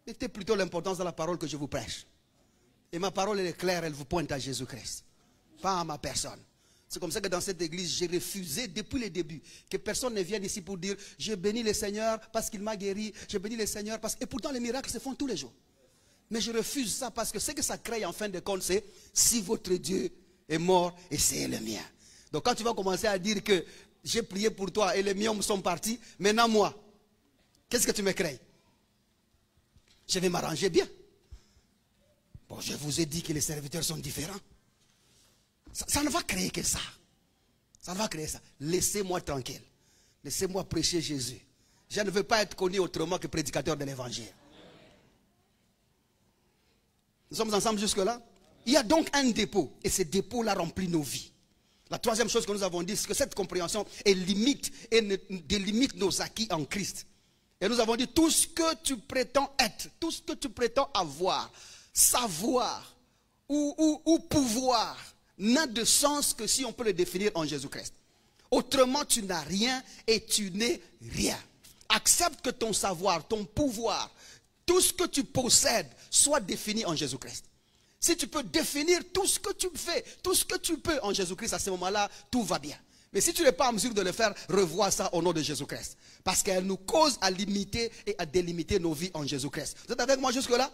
Mettez plutôt l'importance dans la parole que je vous prêche. Et ma parole elle est claire, elle vous pointe à Jésus-Christ. Pas à ma personne. C'est comme ça que dans cette église, j'ai refusé depuis le début que personne ne vienne ici pour dire je bénis le Seigneur parce qu'il m'a guéri, je bénis le Seigneur parce que... Et pourtant les miracles se font tous les jours. Mais je refuse ça parce que ce que ça crée en fin de compte, c'est si votre Dieu est mort et c'est le mien. Donc quand tu vas commencer à dire que j'ai prié pour toi et les miens sont partis, maintenant moi, qu'est-ce que tu me crées? Je vais m'arranger bien. Bon, je vous ai dit que les serviteurs sont différents. Ça ne va créer que ça. Ça ne va créer ça. Laissez-moi tranquille. Laissez-moi prêcher Jésus. Je ne veux pas être connu autrement que prédicateur de l'évangile. Nous sommes ensemble jusque-là. Il y a donc un dépôt. Et ce dépôt-là remplit nos vies. La troisième chose que nous avons dit, c'est que cette compréhension est limite et délimite nos acquis en Christ. Et nous avons dit, tout ce que tu prétends être, tout ce que tu prétends avoir, savoir ou pouvoir, n'a de sens que si on peut le définir en Jésus-Christ. Autrement, tu n'as rien et tu n'es rien. Accepte que ton savoir, ton pouvoir, tout ce que tu possèdes soit défini en Jésus-Christ. Si tu peux définir tout ce que tu fais, tout ce que tu peux en Jésus-Christ, à ce moment-là, tout va bien. Mais si tu n'es pas en mesure de le faire, revois ça au nom de Jésus-Christ. Parce qu'elle nous cause à limiter et à délimiter nos vies en Jésus-Christ. Vous êtes avec moi jusque-là?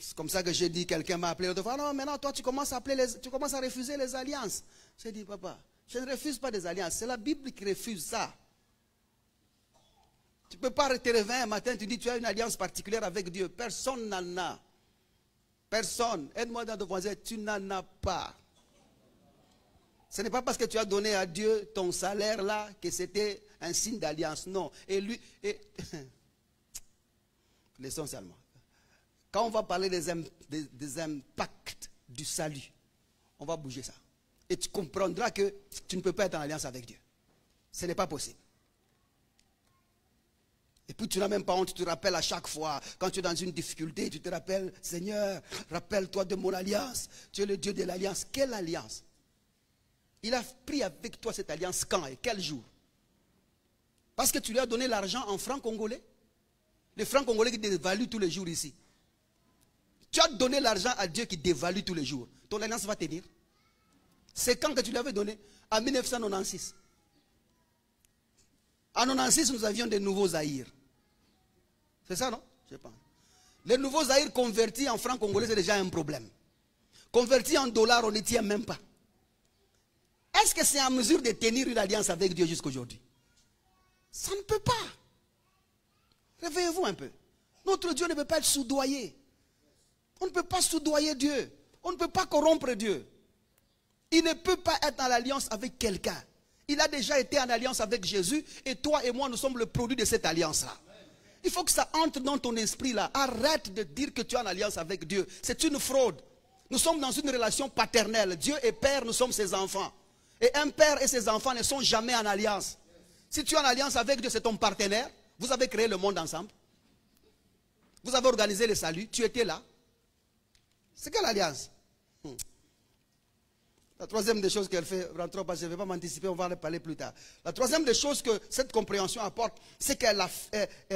C'est comme ça que j'ai dit, quelqu'un m'a appelé l'autre fois, non, maintenant toi tu commences à refuser les alliances. J'ai dit, papa, je ne refuse pas des alliances, c'est la Bible qui refuse ça. Tu ne peux pas te réveiller un matin, tu dis tu as une alliance particulière avec Dieu. Personne n'en a. Personne. Aide-moi dans ton voisin, tu n'en as pas. Ce n'est pas parce que tu as donné à Dieu ton salaire là que c'était un signe d'alliance. Non. Et lui, laissons seulement. Quand on va parler des impacts du salut, on va bouger ça. Et tu comprendras que tu ne peux pas être en alliance avec Dieu. Ce n'est pas possible. Et puis tu n'as même pas honte, tu te rappelles à chaque fois, quand tu es dans une difficulté, tu te rappelles, Seigneur, rappelle-toi de mon alliance. Tu es le Dieu de l'alliance. Quelle alliance? Il a pris avec toi cette alliance quand et quel jour? Parce que tu lui as donné l'argent en francs congolais. Les francs congolais qui dévaluent tous les jours ici. Tu as donné l'argent à Dieu qui dévalue tous les jours. Ton alliance va tenir. C'est quand que tu l'avais donné? En 1996. En 1996, nous avions des nouveaux Zaïre. C'est ça, non? Je pense. Les nouveaux Zaïre convertis en francs congolais, c'est déjà un problème. Convertis en dollars, on ne tient même pas. Est-ce que c'est en mesure de tenir une alliance avec Dieu jusqu'à aujourd'hui? Ça ne peut pas. Réveillez-vous un peu. Notre Dieu ne peut pas être soudoyé. On ne peut pas soudoyer Dieu. On ne peut pas corrompre Dieu. Il ne peut pas être en alliance avec quelqu'un. Il a déjà été en alliance avec Jésus. Et toi et moi, nous sommes le produit de cette alliance-là. Il faut que ça entre dans ton esprit là. Arrête de dire que tu es en alliance avec Dieu. C'est une fraude. Nous sommes dans une relation paternelle. Dieu est père, nous sommes ses enfants. Et un père et ses enfants ne sont jamais en alliance. Si tu es en alliance avec Dieu, c'est ton partenaire. Vous avez créé le monde ensemble. Vous avez organisé le salut. Tu étais là. C'est quelle alliance? La troisième des choses qu'elle fait, rentrons pas, je ne vais pas m'anticiper, on va en parler plus tard. La troisième des choses que cette compréhension apporte, c'est qu'elle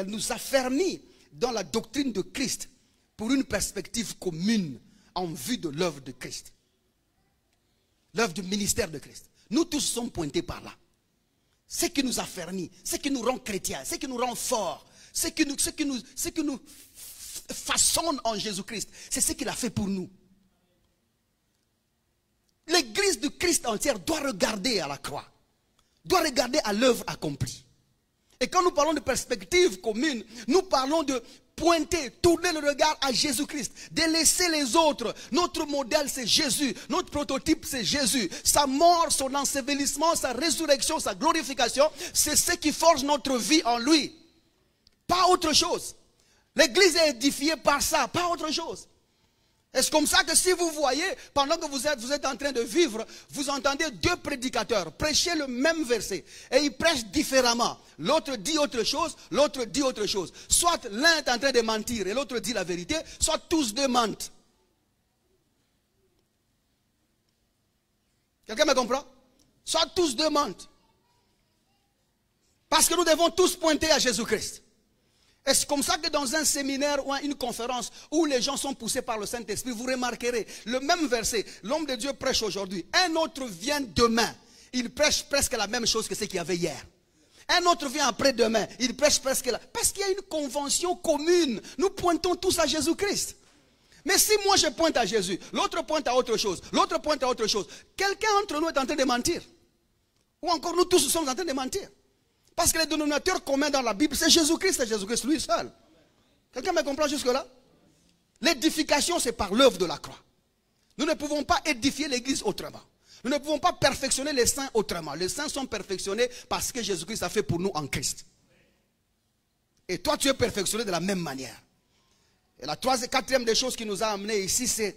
nous affermit dans la doctrine de Christ pour une perspective commune en vue de l'œuvre de Christ. L'œuvre du ministère de Christ. Nous tous sommes pointés par là. Ce qui nous affermit, ce qui nous rend chrétiens, ce qui nous rend forts, ce qui nous façonne en Jésus-Christ, c'est ce qu'il a fait pour nous. L'église du Christ entière doit regarder à la croix, doit regarder à l'œuvre accomplie. Et quand nous parlons de perspective commune, nous parlons de pointer, tourner le regard à Jésus-Christ, de laisser les autres. Notre modèle c'est Jésus, notre prototype c'est Jésus. Sa mort, son ensevelissement, sa résurrection, sa glorification, c'est ce qui forge notre vie en lui. Pas autre chose. L'église est édifiée par ça, pas autre chose. Et c'est comme ça que si vous voyez, pendant que vous êtes en train de vivre, vous entendez deux prédicateurs prêcher le même verset. Et ils prêchent différemment. L'autre dit autre chose, l'autre dit autre chose. Soit l'un est en train de mentir et l'autre dit la vérité, soit tous deux mentent. Quelqu'un me comprend? Soit tous deux mentent. Parce que nous devons tous pointer à Jésus-Christ. Et c'est comme ça que dans un séminaire ou une conférence où les gens sont poussés par le Saint-Esprit, vous remarquerez le même verset. L'homme de Dieu prêche aujourd'hui. Un autre vient demain. Il prêche presque la même chose que ce qu'il y avait hier. Un autre vient après-demain. Il prêche presque la... Parce qu'il y a une convention commune. Nous pointons tous à Jésus-Christ. Mais si moi je pointe à Jésus, l'autre pointe à autre chose, l'autre pointe à autre chose, quelqu'un entre nous est en train de mentir. Ou encore nous tous sommes en train de mentir. Parce que le dénominateur commun dans la Bible, c'est Jésus-Christ, c'est Jésus-Christ lui seul. Quelqu'un me comprend jusque-là? L'édification, c'est par l'œuvre de la croix. Nous ne pouvons pas édifier l'église autrement. Nous ne pouvons pas perfectionner les saints autrement. Les saints sont perfectionnés parce que Jésus-Christ a fait pour nous en Christ. Et toi, tu es perfectionné de la même manière. Et la quatrième des choses qui nous a amenés ici, c'est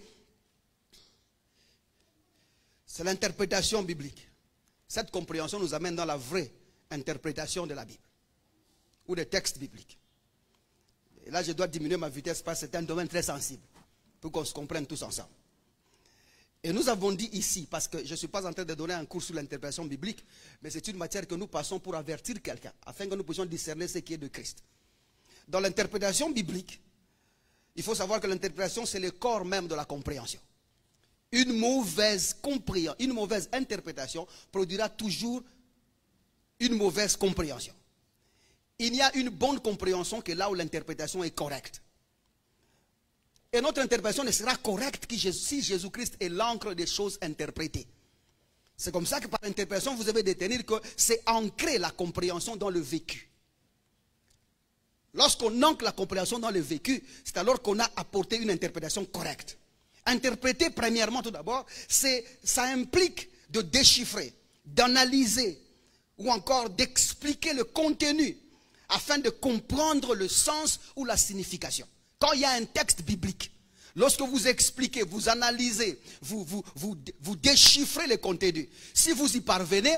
l'interprétation biblique. Cette compréhension nous amène dans la vraie interprétation de la Bible ou des textes bibliques. Et là, je dois diminuer ma vitesse parce que c'est un domaine très sensible pour qu'on se comprenne tous ensemble. Et nous avons dit ici, parce que je ne suis pas en train de donner un cours sur l'interprétation biblique, mais c'est une matière que nous passons pour avertir quelqu'un, afin que nous puissions discerner ce qui est de Christ. Dans l'interprétation biblique, il faut savoir que l'interprétation, c'est le corps même de la compréhension. Une mauvaise compréhension, une mauvaise interprétation produira toujours une mauvaise compréhension. Il y a une bonne compréhension que là où l'interprétation est correcte. Et notre interprétation ne sera correcte que si Jésus-Christ est l'encre des choses interprétées. C'est comme ça que par l'interprétation, vous devez détenir que c'est ancrer la compréhension dans le vécu. Lorsqu'on ancre la compréhension dans le vécu, c'est alors qu'on a apporté une interprétation correcte. Interpréter, premièrement, tout d'abord, ça implique de déchiffrer, d'analyser, ou encore d'expliquer le contenu afin de comprendre le sens ou la signification. Quand il y a un texte biblique, lorsque vous expliquez, vous analysez, vous déchiffrez le contenu, si vous y parvenez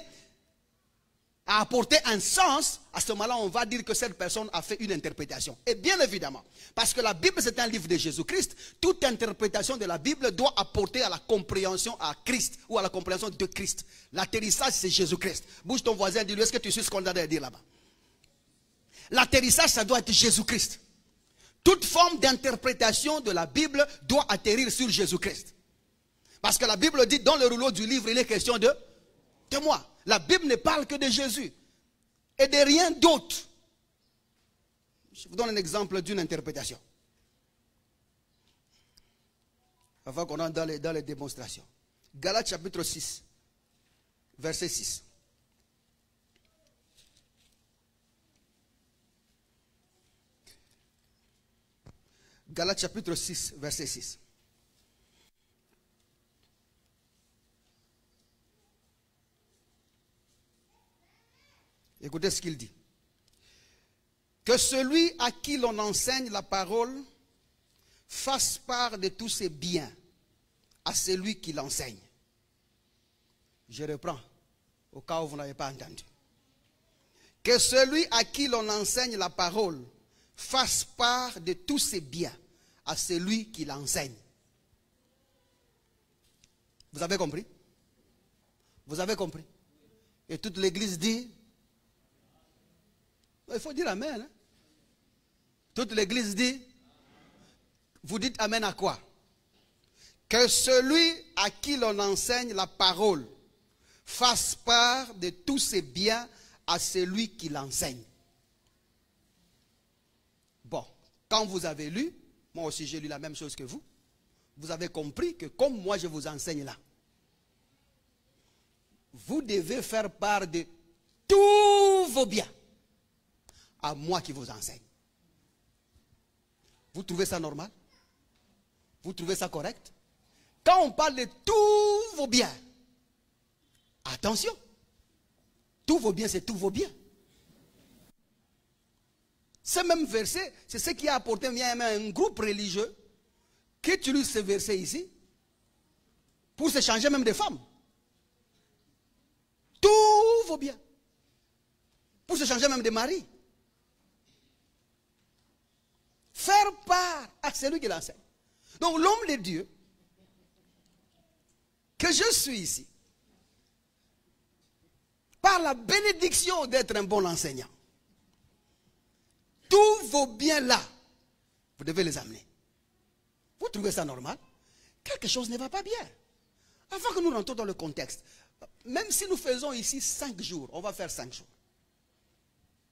à apporter un sens, à ce moment-là, on va dire que cette personne a fait une interprétation. Et bien évidemment, parce que la Bible c'est un livre de Jésus-Christ, toute interprétation de la Bible doit apporter à la compréhension à Christ ou à la compréhension de Christ. L'atterrissage c'est Jésus-Christ. Bouge ton voisin et dis-lui, est-ce que tu suis ce qu'on a à dire là-bas? L'atterrissage ça doit être Jésus-Christ. Toute forme d'interprétation de la Bible doit atterrir sur Jésus-Christ. Parce que la Bible dit, dans le rouleau du livre, il est question de moi. La Bible ne parle que de Jésus et de rien d'autre. Je vous donne un exemple d'une interprétation. Avant qu'on entre dans les démonstrations. Galates chapitre 6, verset 6. Galates chapitre 6, verset 6. Écoutez ce qu'il dit. Que celui à qui l'on enseigne la parole fasse part de tous ses biens à celui qui l'enseigne. Je reprends, au cas où vous n'avez pas entendu. Que celui à qui l'on enseigne la parole fasse part de tous ses biens à celui qui l'enseigne. Vous avez compris? Vous avez compris? Et toute l'église dit... Il faut dire amen. Hein? Toute l'église dit, vous dites amen à quoi? Que celui à qui l'on enseigne la parole fasse part de tous ses biens à celui qui l'enseigne. Bon, quand vous avez lu, moi aussi j'ai lu la même chose que vous, vous avez compris que comme moi je vous enseigne là, vous devez faire part de tous vos biens à moi qui vous enseigne. Vous trouvez ça normal? Vous trouvez ça correct? Quand on parle de tous vos biens, attention, tous vos biens, c'est tous vos biens. Ce même verset, c'est ce qui a apporté un groupe religieux qui utilise ce verset ici pour se changer même de femmes. Tous vos biens. Pour se changer même de mari. Faire part à celui qui l'enseigne. Donc l'homme de Dieu, que je suis ici, par la bénédiction d'être un bon enseignant, tous vos biens là, vous devez les amener. Vous trouvez ça normal? Quelque chose ne va pas bien. Avant que nous rentrions dans le contexte, même si nous faisons ici 5 jours, on va faire 5 jours.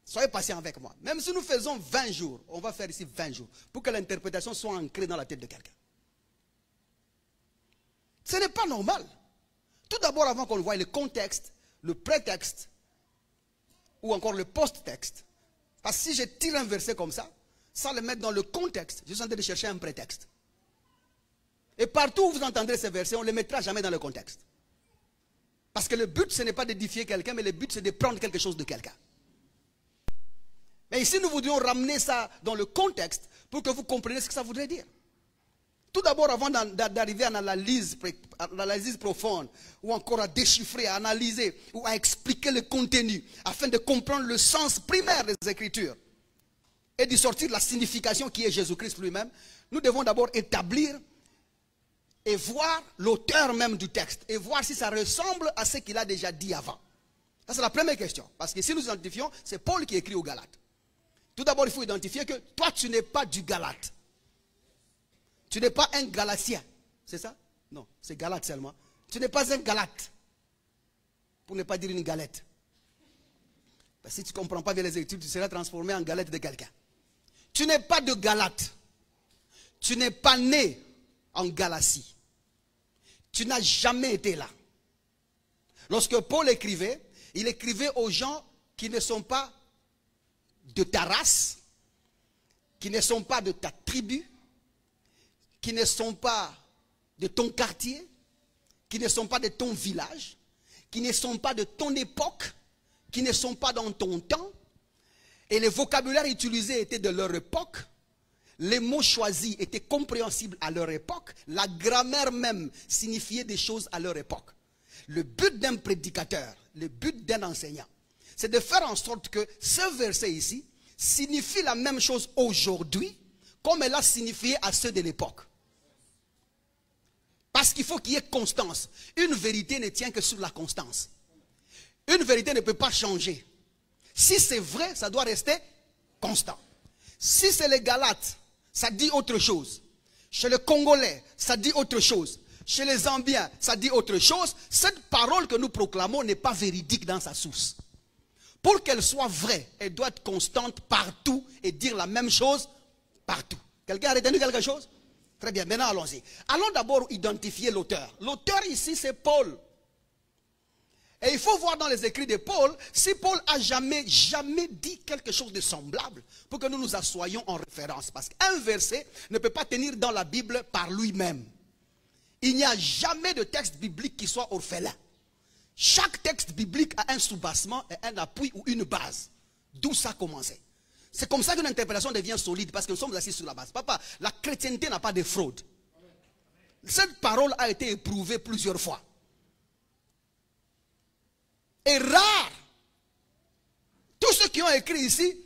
Soyez patient avec moi. Même si nous faisons 20 jours, on va faire ici 20 jours. Pour que l'interprétation soit ancrée dans la tête de quelqu'un. Ce n'est pas normal. Tout d'abord, avant qu'on voie le contexte, le prétexte, ou encore le post-texte. Parce que si je tire un verset comme ça, sans le mettre dans le contexte, je suis en train de chercher un prétexte. Et partout où vous entendrez ces versets, on ne les mettra jamais dans le contexte. Parce que le but, ce n'est pas d'édifier quelqu'un, mais le but, c'est de prendre quelque chose de quelqu'un. Mais ici, nous voudrions ramener ça dans le contexte pour que vous compreniez ce que ça voudrait dire. Tout d'abord, avant d'arriver à l'analyse profonde, ou encore à déchiffrer, à analyser, ou à expliquer le contenu, afin de comprendre le sens primaire des Écritures, et d'y sortir la signification qui est Jésus-Christ lui-même, nous devons d'abord établir et voir l'auteur même du texte, et voir si ça ressemble à ce qu'il a déjà dit avant. Ça, c'est la première question. Parce que si nous identifions, c'est Paul qui écrit aux Galates. Tout d'abord, il faut identifier que toi, tu n'es pas du Galate. Tu n'es pas un Galatien. C'est ça? Non, c'est Galate seulement. Tu n'es pas un Galate. Pour ne pas dire une galette. Parce que si tu ne comprends pas bien les Écritures, tu seras transformé en galette de quelqu'un. Tu n'es pas de Galate. Tu n'es pas né en Galatie. Tu n'as jamais été là. Lorsque Paul écrivait, il écrivait aux gens qui ne sont pas de ta race, qui ne sont pas de ta tribu, qui ne sont pas de ton quartier, qui ne sont pas de ton village, qui ne sont pas de ton époque, qui ne sont pas dans ton temps. Et le vocabulaire utilisé était de leur époque. Les mots choisis étaient compréhensibles à leur époque. La grammaire même signifiait des choses à leur époque. Le but d'un prédicateur, le but d'un enseignant, c'est de faire en sorte que ce verset ici signifie la même chose aujourd'hui comme elle a signifié à ceux de l'époque. Parce qu'il faut qu'il y ait constance. Une vérité ne tient que sur la constance. Une vérité ne peut pas changer. Si c'est vrai, ça doit rester constant. Si c'est les Galates, ça dit autre chose. Chez les Congolais, ça dit autre chose. Chez les Zambiens, ça dit autre chose. Cette parole que nous proclamons n'est pas véridique dans sa source. Pour qu'elle soit vraie, elle doit être constante partout et dire la même chose partout. Quelqu'un a retenu quelque chose? Très bien, maintenant allons-y. Allons d'abord identifier l'auteur. L'auteur ici, c'est Paul. Et il faut voir dans les écrits de Paul, si Paul a jamais dit quelque chose de semblable, pour que nous nous assoyions en référence. Parce qu'un verset ne peut pas tenir dans la Bible par lui-même. Il n'y a jamais de texte biblique qui soit orphelin. Chaque texte biblique a un soubassement, un appui ou une base. D'où ça a commencé. C'est comme ça qu'une interprétation devient solide, parce que nous sommes assis sur la base. Papa, la chrétienté n'a pas de fraude. Cette parole a été éprouvée plusieurs fois. Et rare. Tous ceux qui ont écrit ici,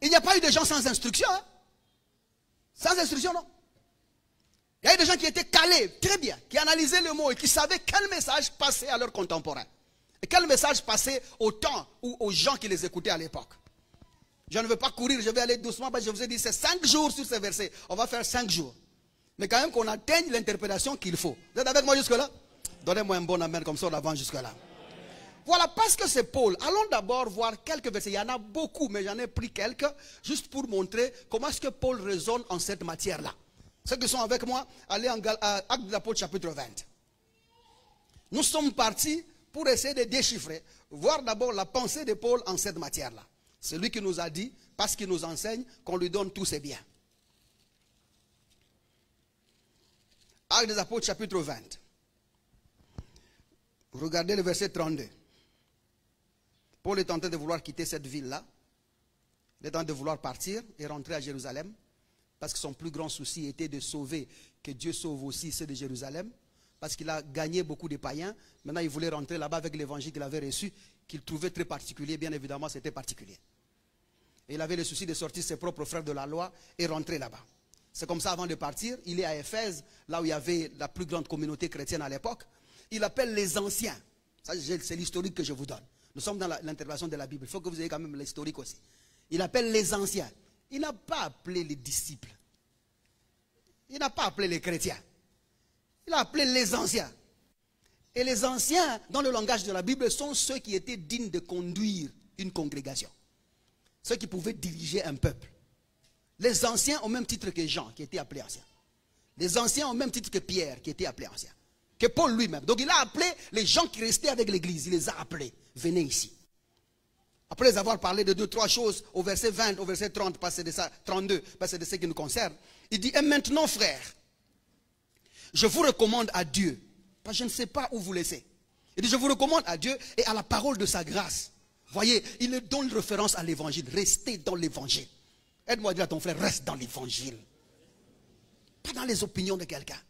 il n'y a pas eu de gens sans instruction. Hein? Sans instruction, non. Il y a eu des gens qui étaient calés, très bien, qui analysaient le mot et qui savaient quel message passait à leurs contemporains. Et quel message passait au temps ou aux gens qui les écoutaient à l'époque. Je ne veux pas courir, je vais aller doucement, parce que je vous ai dit, c'est 5 jours sur ces versets. On va faire 5 jours. Mais quand même qu'on atteigne l'interprétation qu'il faut. Vous êtes avec moi jusque-là? Donnez-moi un bon amen, comme ça on avance jusque-là. Voilà, parce que c'est Paul. Allons d'abord voir quelques versets. Il y en a beaucoup, mais j'en ai pris quelques, juste pour montrer comment est-ce que Paul raisonne en cette matière-là. Ceux qui sont avec moi, allez en Actes de l'Apôtre chapitre 20. Nous sommes partis pour essayer de déchiffrer, voir d'abord la pensée de Paul en cette matière-là. C'est lui qui nous a dit, parce qu'il nous enseigne, qu'on lui donne tous ses biens. Actes des Apôtres, chapitre 20. Regardez le verset 32. Paul est en train de vouloir quitter cette ville-là. Il est en train de vouloir partir et rentrer à Jérusalem. Parce que son plus grand souci était de sauver, que Dieu sauve aussi ceux de Jérusalem. Parce qu'il a gagné beaucoup de païens. Maintenant, il voulait rentrer là-bas avec l'évangile qu'il avait reçu, qu'il trouvait très particulier. Bien évidemment, c'était particulier. Et il avait le souci de sortir ses propres frères de la loi et rentrer là-bas. C'est comme ça, avant de partir, il est à Éphèse, là où il y avait la plus grande communauté chrétienne à l'époque. Il appelle les anciens. Ça, c'est l'historique que je vous donne. Nous sommes dans l'interprétation de la Bible. Il faut que vous ayez quand même l'historique aussi. Il appelle les anciens. Il n'a pas appelé les disciples. Il n'a pas appelé les chrétiens. Il a appelé les anciens. Et les anciens, dans le langage de la Bible, sont ceux qui étaient dignes de conduire une congrégation. Ceux qui pouvaient diriger un peuple. Les anciens au même titre que Jean, qui était appelé ancien. Les anciens au même titre que Pierre, qui était appelé ancien. Que Paul lui-même. Donc il a appelé les gens qui restaient avec l'église. Il les a appelés. Venez ici. Après les avoir parlé de 2-3 choses, au verset 20, au verset 30, parce que c'est de ça, 32, parce que c'est de ce qui nous concerne. Il dit, et maintenant frères, je vous recommande à Dieu. Parce que je ne sais pas où vous laissez. Il dit, je vous recommande à Dieu et à la parole de sa grâce. Voyez, il donne référence à l'évangile. Restez dans l'évangile. Aide-moi à dire à ton frère, reste dans l'évangile. Pas dans les opinions de quelqu'un.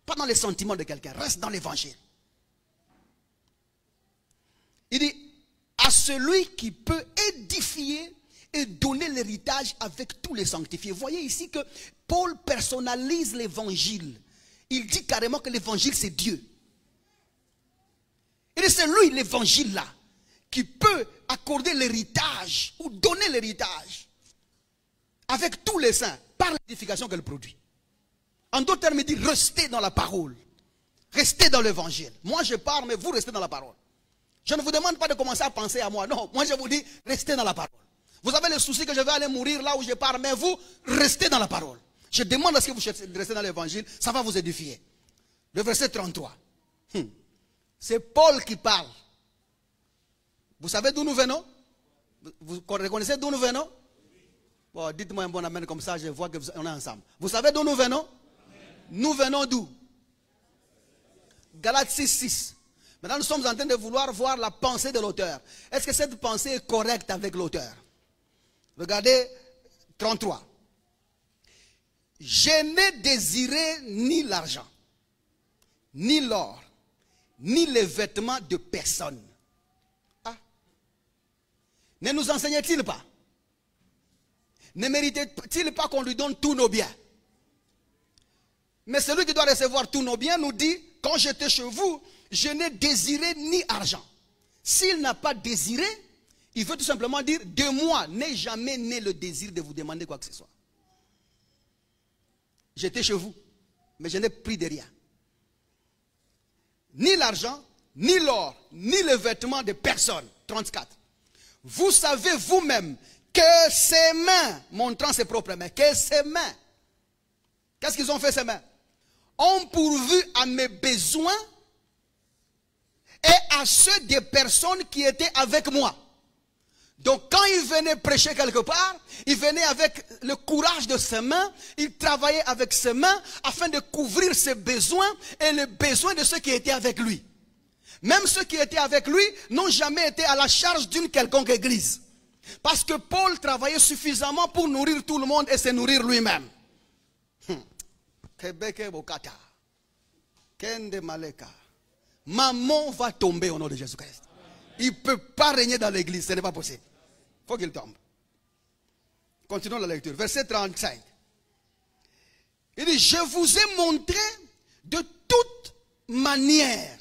Pas dans les sentiments de quelqu'un. Reste dans l'évangile. Il dit, à celui qui peut édifier et donner l'héritage avec tous les sanctifiés. Voyez ici que Paul personnalise l'évangile. Il dit carrément que l'évangile c'est Dieu. Et c'est lui l'évangile là qui peut accorder l'héritage ou donner l'héritage avec tous les saints par l'édification qu'elle produit. En d'autres termes, il dit restez dans la parole. Restez dans l'évangile. Moi je parle mais vous restez dans la parole. Je ne vous demande pas de commencer à penser à moi. Non, moi je vous dis, restez dans la parole. Vous avez le souci que je vais aller mourir là où je pars, mais vous, restez dans la parole. Je demande à ce que vous restez dans l'évangile, ça va vous édifier. Le verset 33. C'est Paul qui parle. Vous savez d'où nous venons? Vous reconnaissez d'où nous venons? Bon, dites-moi un bon amen comme ça, je vois qu'on est ensemble. Vous savez d'où nous venons? Nous venons d'où? Galates 6:6. Maintenant, nous sommes en train de vouloir voir la pensée de l'auteur. Est-ce que cette pensée est correcte avec l'auteur? Regardez 33. Je n'ai désiré ni l'argent, ni l'or, ni les vêtements de personne. Ah. Ne nous enseignait-il pas? Ne méritait-il pas qu'on lui donne tous nos biens? Mais celui qui doit recevoir tous nos biens nous dit, quand j'étais chez vous, je n'ai désiré ni argent. S'il n'a pas désiré, il veut tout simplement dire, de moi n'est jamais né le désir de vous demander quoi que ce soit. J'étais chez vous, mais je n'ai pris de rien. Ni l'argent, ni l'or, ni le vêtement de personne. 34. Vous savez vous-même que ses mains, montrant ses propres mains, que ses mains, qu'est-ce qu'ils ont fait ces mains? Ont pourvu à mes besoins et à ceux des personnes qui étaient avec moi. Donc quand il venait prêcher quelque part, il venait avec le courage de ses mains, il travaillait avec ses mains afin de couvrir ses besoins et les besoins de ceux qui étaient avec lui. Même ceux qui étaient avec lui n'ont jamais été à la charge d'une quelconque église. Parce que Paul travaillait suffisamment pour nourrir tout le monde et se nourrir lui-même. Maman va tomber au nom de Jésus-Christ. Il ne peut pas régner dans l'église, ce n'est pas possible. Il faut qu'il tombe. Continuons la lecture. Verset 35. Il dit, je vous ai montré de toute manière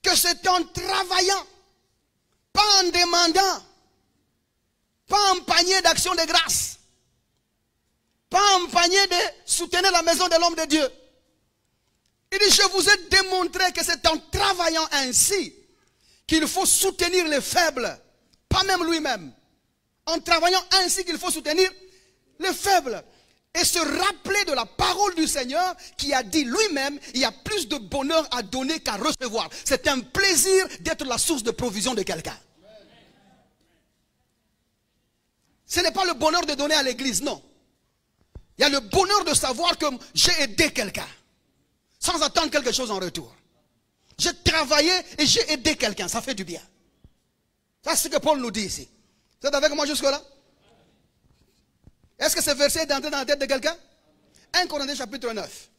que c'est en travaillant, pas en demandant, pas en panier d'action de grâce, pas en panier de soutenir la maison de l'homme de Dieu. Il dit, je vous ai démontré que c'est en travaillant ainsi qu'il faut soutenir les faibles, pas même lui-même. En travaillant ainsi qu'il faut soutenir les faibles. Et se rappeler de la parole du Seigneur qui a dit lui-même, il y a plus de bonheur à donner qu'à recevoir. C'est un plaisir d'être la source de provision de quelqu'un. Ce n'est pas le bonheur de donner à l'église, non. Il y a le bonheur de savoir que j'ai aidé quelqu'un, sans attendre quelque chose en retour. J'ai travaillé et j'ai aidé quelqu'un, ça fait du bien. Ça, c'est ce que Paul nous dit ici. Vous êtes avec moi jusque-là? Est-ce que ce verset est entré dans la tête de quelqu'un? 1 Corinthiens chapitre 9.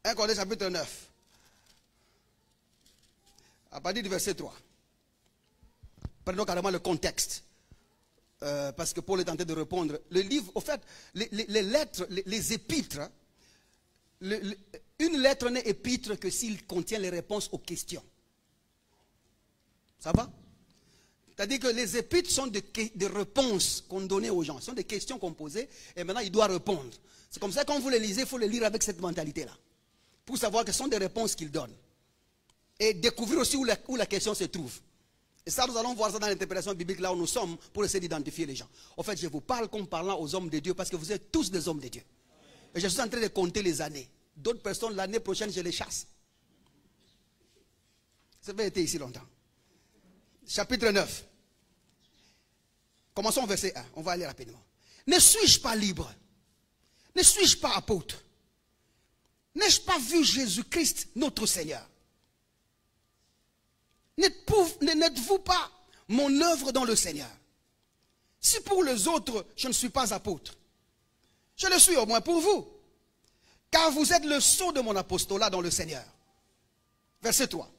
1 Corinthiens chapitre 9. À partir du verset 3. Prenons carrément le contexte. Parce que Paul est en train de répondre. Le livre, au fait, les lettres, les épîtres, une lettre n'est épître que s'il contient les réponses aux questions. Ça va? C'est-à-dire que les épîtres sont des réponses qu'on donnait aux gens. Ce sont des questions qu'on posait et maintenant il doit répondre. C'est comme ça que quand vous les lisez, il faut les lire avec cette mentalité-là. Pour savoir que ce sont des réponses qu'il donne. Et découvrir aussi où la question se trouve. Et ça, nous allons voir ça dans l'interprétation biblique là où nous sommes pour essayer d'identifier les gens. En fait, je vous parle comme parlant aux hommes de Dieu parce que vous êtes tous des hommes de Dieu. Et je suis en train de compter les années. D'autres personnes, l'année prochaine, je les chasse. Ça fait été ici longtemps. Chapitre 9. Commençons au verset 1. On va aller rapidement. Ne suis-je pas libre? Ne suis-je pas apôtre? N'ai-je pas vu Jésus-Christ, notre Seigneur? N'êtes-vous pas mon œuvre dans le Seigneur? Si pour les autres, je ne suis pas apôtre, je le suis au moins pour vous. Car vous êtes le sceau de mon apostolat dans le Seigneur. Verset 3.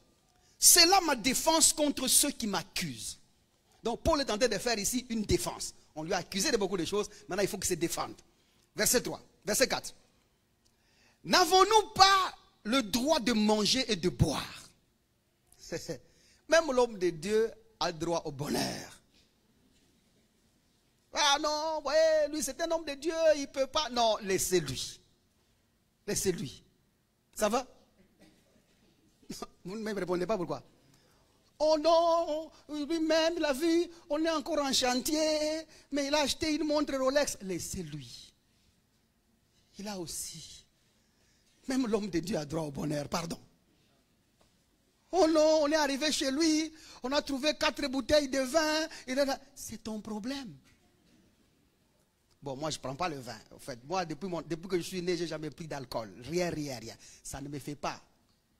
C'est là ma défense contre ceux qui m'accusent. Donc Paul est en train de faire ici une défense. On lui a accusé de beaucoup de choses. Maintenant il faut qu'il se défende. Verset 3. Verset 4. N'avons-nous pas le droit de manger et de boire? Même l'homme de Dieu a droit au bonheur. Ah non, ouais, lui c'est un homme de Dieu, il ne peut pas. Non, laissez-lui. Laissez-lui. Ça va? Vous ne me répondez pas pourquoi? Oh non, lui-même, il a vu, on est encore en chantier, mais il a acheté une montre Rolex. Laissez-lui. Il a aussi. Même l'homme de Dieu a droit au bonheur, pardon. Oh non, on est arrivé chez lui, on a trouvé 4 bouteilles de vin. C'est ton problème. Bon, moi, je ne prends pas le vin. En fait, moi, depuis que je suis né, je n'ai jamais pris d'alcool. Rien. Ça ne me fait pas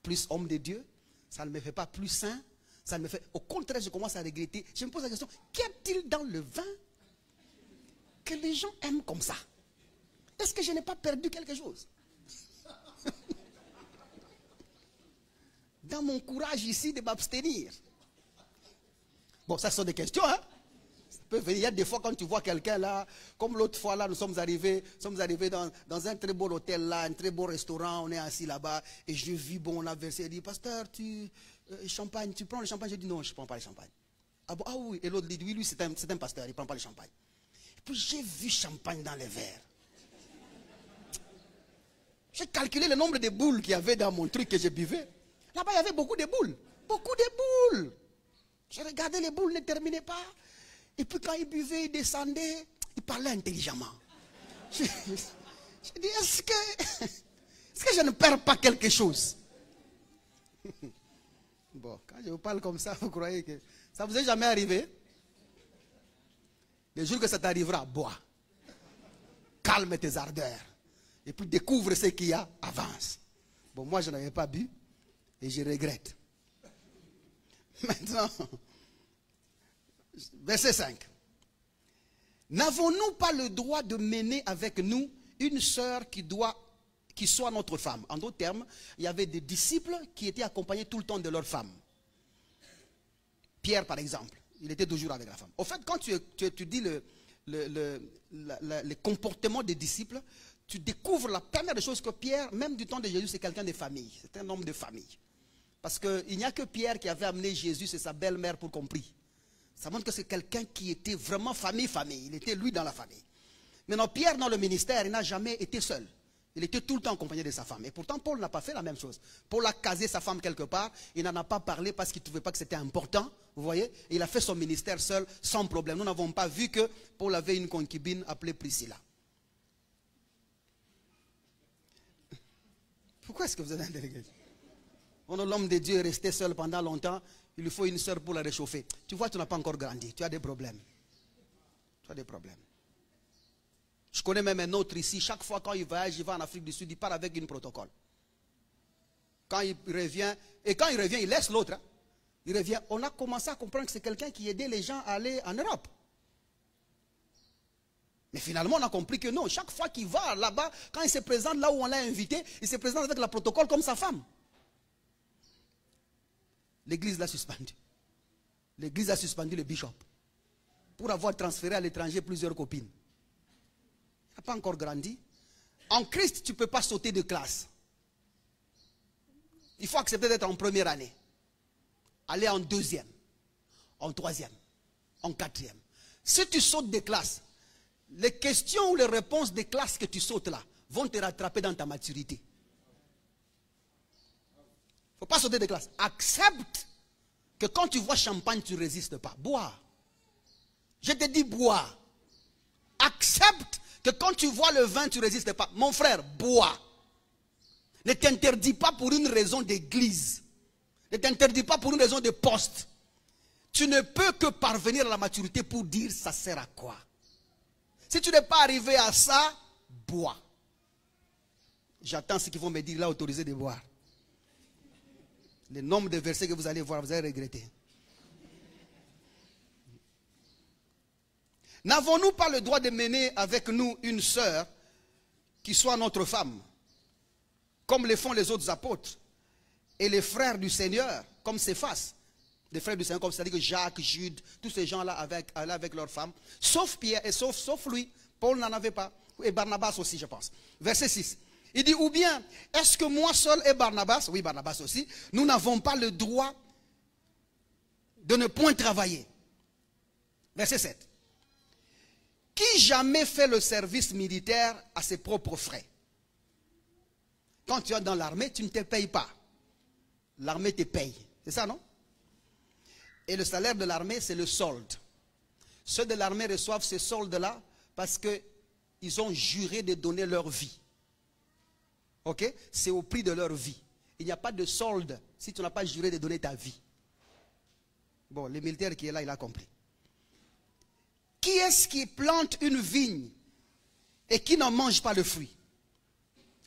plus homme de Dieu. Ça ne me fait pas plus saint. Ça ne me fait... Au contraire, je commence à regretter. Je me pose la question, qu'y a-t-il dans le vin que les gens aiment comme ça? Est-ce que je n'ai pas perdu quelque chose? Dans mon courage ici de m'abstenir. Bon, ça sont des questions, hein? Il y a des fois quand tu vois quelqu'un là, comme l'autre fois là, nous sommes arrivés dans un très beau hôtel là, un très beau restaurant, on est assis là-bas, et je vis, bon, on a versé, il dit, pasteur, champagne, tu prends le champagne? Je dis, non, je ne prends pas le champagne. Ah bon, ah oui, et l'autre dit, oui, lui c'est un pasteur, il ne prend pas le champagne. Et puis j'ai vu champagne dans les verres. J'ai calculé le nombre de boules qu'il y avait dans mon truc que je buvais. Là-bas, il y avait beaucoup de boules. Beaucoup de boules. J'ai regardé, les boules ne terminaient pas. Et puis quand il buvait, il descendait, il parlait intelligemment. Je dis, est-ce que je ne perds pas quelque chose? Bon, quand je vous parle comme ça, vous croyez que ça vous est jamais arrivé? Le jour que ça t'arrivera, bois. Calme tes ardeurs. Et puis découvre ce qu'il y a, avance. Bon, moi je n'avais pas bu et je regrette. Maintenant, verset 5. N'avons-nous pas le droit de mener avec nous une sœur qui soit notre femme? En d'autres termes, il y avait des disciples qui étaient accompagnés tout le temps de leur femme. Pierre, par exemple, il était toujours avec la femme. Au fait, quand tu dis le comportement des disciples, tu découvres la première des choses que Pierre, même du temps de Jésus, c'est quelqu'un de famille. C'est un homme de famille. Parce qu'il n'y a que Pierre qui avait amené Jésus, c'est sa belle-mère pour qu'on prie. Ça montre que c'est quelqu'un qui était vraiment famille. Il était lui dans la famille. Maintenant, Pierre dans le ministère, il n'a jamais été seul. Il était tout le temps accompagné de sa femme. Et pourtant, Paul n'a pas fait la même chose. Paul a casé sa femme quelque part. Il n'en a pas parlé parce qu'il ne trouvait pas que c'était important. Vous voyez? Et il a fait son ministère seul, sans problème. Nous n'avons pas vu que Paul avait une concubine appelée Priscilla. Pourquoi est-ce que vous avez un délégué? L'homme de Dieu est resté seul pendant longtemps. Il lui faut une sœur pour la réchauffer. Tu vois, tu n'as pas encore grandi. Tu as des problèmes. Tu as des problèmes. Je connais même un autre ici. Chaque fois quand il voyage, il va en Afrique du Sud, il part avec une protocole. Quand il revient, et quand il revient, il laisse l'autre. Hein. Il revient. On a commencé à comprendre que c'est quelqu'un qui aidait les gens à aller en Europe. Mais finalement, on a compris que non. Chaque fois qu'il va là-bas, quand il se présente là où on l'a invité, il se présente avec la protocole comme sa femme. L'église l'a suspendu. L'église a suspendu le bishop pour avoir transféré à l'étranger plusieurs copines. Il n'a pas encore grandi. En Christ, tu ne peux pas sauter de classe. Il faut accepter d'être en première année. Aller en deuxième, en troisième, en quatrième. Si tu sautes des classes, les questions ou les réponses des classes que tu sautes là vont te rattraper dans ta maturité. Il ne faut pas sauter des classes. Accepte que quand tu vois champagne, tu ne résistes pas. Bois. Je te dis bois. Accepte que quand tu vois le vin, tu ne résistes pas. Mon frère, bois. Ne t'interdis pas pour une raison d'église. Ne t'interdis pas pour une raison de poste. Tu ne peux que parvenir à la maturité pour dire ça sert à quoi. Si tu n'es pas arrivé à ça, bois. J'attends ce qu'ils vont me dire, là, autorisé de boire. Le nombre de versets que vous allez voir, vous allez regretter. N'avons-nous pas le droit de mener avec nous une sœur qui soit notre femme, comme le font les autres apôtres, et les frères du Seigneur, comme Céphas, les frères du Seigneur, comme c'est-à-dire que Jacques, Jude, tous ces gens-là allaient avec leurs femmes, sauf Pierre et sauf lui. Paul n'en avait pas, et Barnabas aussi, je pense. Verset 6. Il dit, ou bien, est-ce que moi seul et Barnabas, oui Barnabas aussi, nous n'avons pas le droit de ne point travailler. Verset 7. Qui jamais fait le service militaire à ses propres frais? Quand tu es dans l'armée, tu ne te payes pas. L'armée te paye. C'est ça, non? Et le salaire de l'armée, c'est le solde. Ceux de l'armée reçoivent ce solde-là parce qu'ils ont juré de donner leur vie. Ok? C'est au prix de leur vie. Il n'y a pas de solde si tu n'as pas juré de donner ta vie. Bon, le militaire qui est là, il a compris. Qui est-ce qui plante une vigne et qui n'en mange pas le fruit?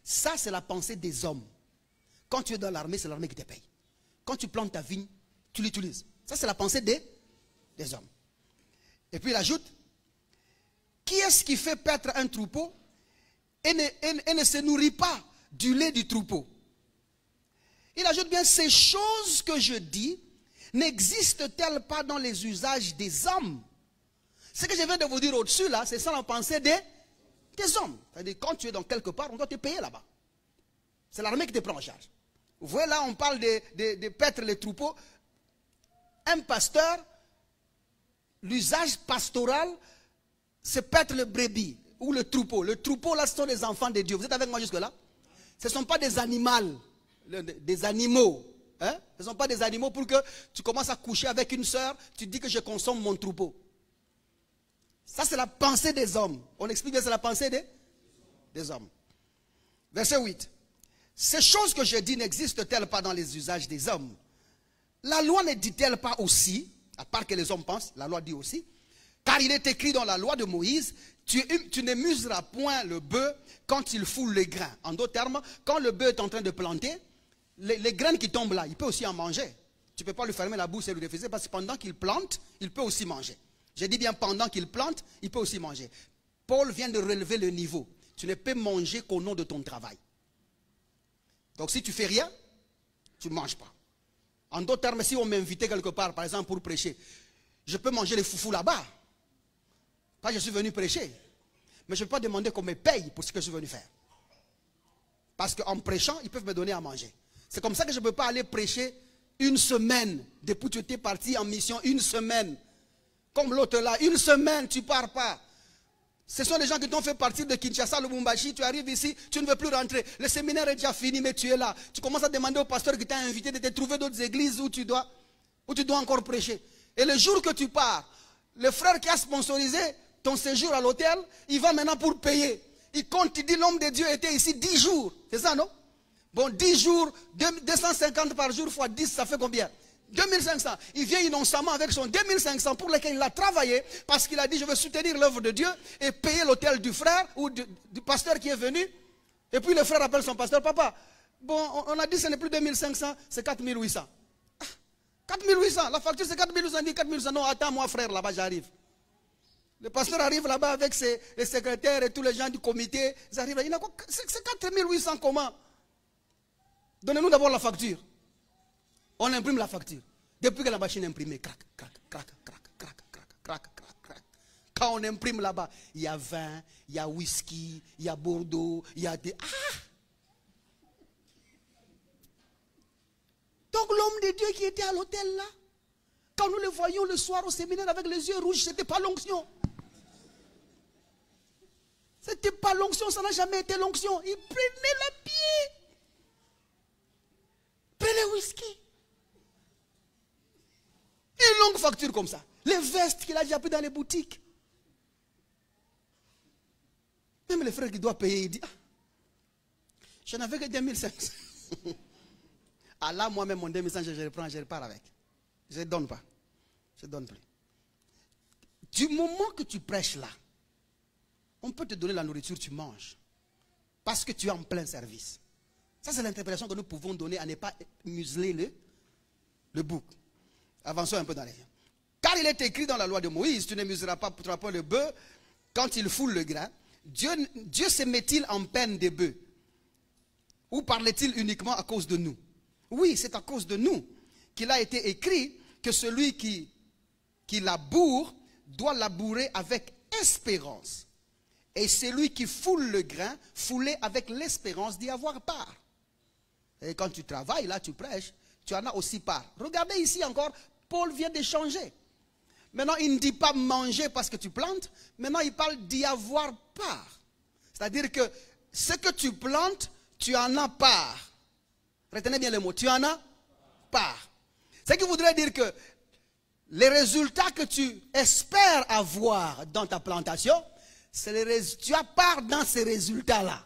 Ça, c'est la pensée des hommes. Quand tu es dans l'armée, c'est l'armée qui te paye. Quand tu plantes ta vigne, tu l'utilises. Ça, c'est la pensée des hommes. Et puis il ajoute, qui est-ce qui fait paître un troupeau et ne se nourrit pas du lait du troupeau? Il ajoute bien, ces choses que je dis n'existent-elles pas dans les usages des hommes? Ce que je viens de vous dire au-dessus là, c'est ça la pensée des hommes. C'est-à-dire quand tu es dans quelque part, on doit te payer là-bas. C'est l'armée qui te prend en charge. Vous voyez là, on parle de paître les troupeaux. Un pasteur, l'usage pastoral, c'est paître le brebis ou le troupeau. Le troupeau là, ce sont les enfants de Dieu. Vous êtes avec moi jusque-là? Ce ne sont pas des animaux. Hein? Ce ne sont pas des animaux pour que tu commences à coucher avec une sœur, tu dis que je consomme mon troupeau. Ça, c'est la pensée des hommes. On explique que c'est la pensée des hommes. Verset 8. Ces choses que je dis n'existent-elles pas dans les usages des hommes? La loi ne dit-elle pas aussi, à part que les hommes pensent, la loi dit aussi, car il est écrit dans la loi de Moïse, tu ne museras point le bœuf quand il foule les grains. En d'autres termes, quand le bœuf est en train de planter, les graines qui tombent là, il peut aussi en manger. Tu ne peux pas lui fermer la bouche et lui refuser parce que pendant qu'il plante, il peut aussi manger. Je dis bien pendant qu'il plante, il peut aussi manger. Paul vient de relever le niveau. Tu ne peux manger qu'au nom de ton travail. Donc si tu ne fais rien, tu ne manges pas. En d'autres termes, si on m'invitait quelque part, par exemple pour prêcher, je peux manger les foufous là-bas. Quand je suis venu prêcher. Mais je ne peux pas demander qu'on me paye pour ce que je suis venu faire. Parce qu'en prêchant, ils peuvent me donner à manger. C'est comme ça que je ne peux pas aller prêcher une semaine. Depuis que tu étais parti en mission, une semaine. Comme l'autre là, une semaine, tu ne pars pas. Ce sont les gens qui t'ont fait partir de Kinshasa, Lubumbashi. Tu arrives ici, tu ne veux plus rentrer. Le séminaire est déjà fini, mais tu es là. Tu commences à demander au pasteur qui t'a invité de te trouver d'autres églises où tu dois encore prêcher. Et le jour que tu pars, le frère qui a sponsorisé ton séjour à l'hôtel, il va maintenant pour payer. Il compte, il dit l'homme de Dieu était ici 10 jours. C'est ça, non? Bon, 10 jours, 250 par jour fois 10, ça fait combien? 2500. Il vient innocemment avec son 2500 pour lequel il a travaillé parce qu'il a dit je veux soutenir l'œuvre de Dieu et payer l'hôtel du frère ou du pasteur qui est venu. Et puis le frère appelle son pasteur, papa, bon, on a dit ce n'est plus 2500, c'est 4800. 4800, la facture c'est 4800, on dit 4800, non, attends moi frère, là-bas j'arrive. Le pasteur arrive là-bas avec les secrétaires et tous les gens du comité, ils arrivent là, il a quoi? C'est 4800 comment? Donnez-nous d'abord la facture. On imprime la facture. Depuis que la machine est imprimée, crac, crac, crac, crac, crac, crac, crac, crac, crac. Quand on imprime là-bas, il y a vin, il y a whisky, il y a Bordeaux, il y a des... Ah! Donc l'homme de Dieu qui était à l'hôtel là, quand nous le voyions le soir au séminaire avec les yeux rouges, ce n'était pas l'onction. Ce n'était pas l'onction, ça n'a jamais été l'onction. Il prenait le pied. Prenez le whisky. Une longue facture comme ça. Les vestes qu'il a déjà pris dans les boutiques. Même le frère qui doit payer, il dit, ah, je n'avais que 2500. Ah là, moi-même, mon 2500, je reprends, je repars avec. Je ne donne pas. Je ne donne plus. Du moment que tu prêches là, on peut te donner la nourriture, tu manges. Parce que tu es en plein service. Ça, c'est l'interprétation que nous pouvons donner à ne pas museler le bouc. Avançons un peu dans les liens. Car il est écrit dans la loi de Moïse, tu ne museras pas le bœuf quand il foule le grain. Dieu se met-il en peine des bœufs? Ou parlait-il uniquement à cause de nous? Oui, c'est à cause de nous qu'il a été écrit que celui qui laboure doit labourer avec espérance. Et celui qui foule le grain, fouler avec l'espérance d'y avoir part. Et quand tu travailles, là tu prêches, tu en as aussi part. Regardez ici encore, Paul vient de changer. Maintenant, il ne dit pas manger parce que tu plantes. Maintenant, il parle d'y avoir part. C'est-à-dire que ce que tu plantes, tu en as part. Retenez bien le mot, tu en as part. Ce qui voudrait dire que les résultats que tu espères avoir dans ta plantation, tu as part dans ces résultats-là.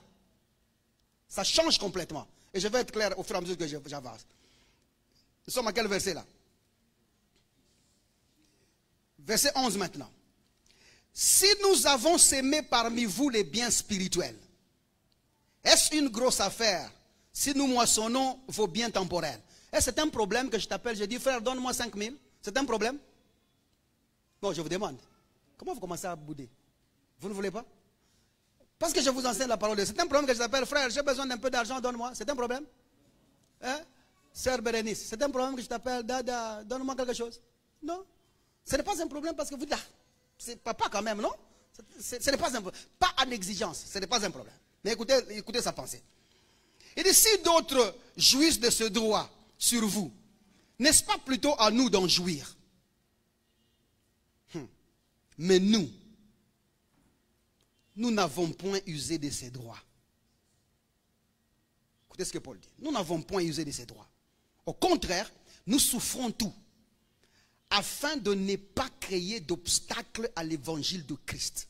Ça change complètement. Et je vais être clair au fur et à mesure que j'avance. Nous sommes à quel verset là? Verset 11 maintenant. Si nous avons sémé parmi vous les biens spirituels, est-ce une grosse affaire si nous moissonnons vos biens temporels? Est-ce que c'est un problème que je t'appelle, je dis frère donne-moi 5000? C'est un problème? Non, je vous demande. Comment vous commencez à bouder? Vous ne voulez pas? Parce que je vous enseigne la parole de Dieu. C'est un problème que je t'appelle, frère, j'ai besoin d'un peu d'argent, donne-moi. C'est un problème? Hein? Sœur Bérénice, c'est un problème que je t'appelle, Dada, donne-moi quelque chose. Non. Ce n'est pas un problème parce que vous dites, ah, c'est papa quand même, non? Ce n'est pas un problème. Pas en exigence, ce n'est pas un problème. Mais écoutez sa pensée. Il dit, si d'autres jouissent de ce droit sur vous, n'est-ce pas plutôt à nous d'en jouir? Mais nous n'avons point usé de ces droits. Écoutez ce que Paul dit. Nous n'avons point usé de ces droits. Au contraire, nous souffrons tout, afin de ne pas créer d'obstacle à l'évangile de Christ.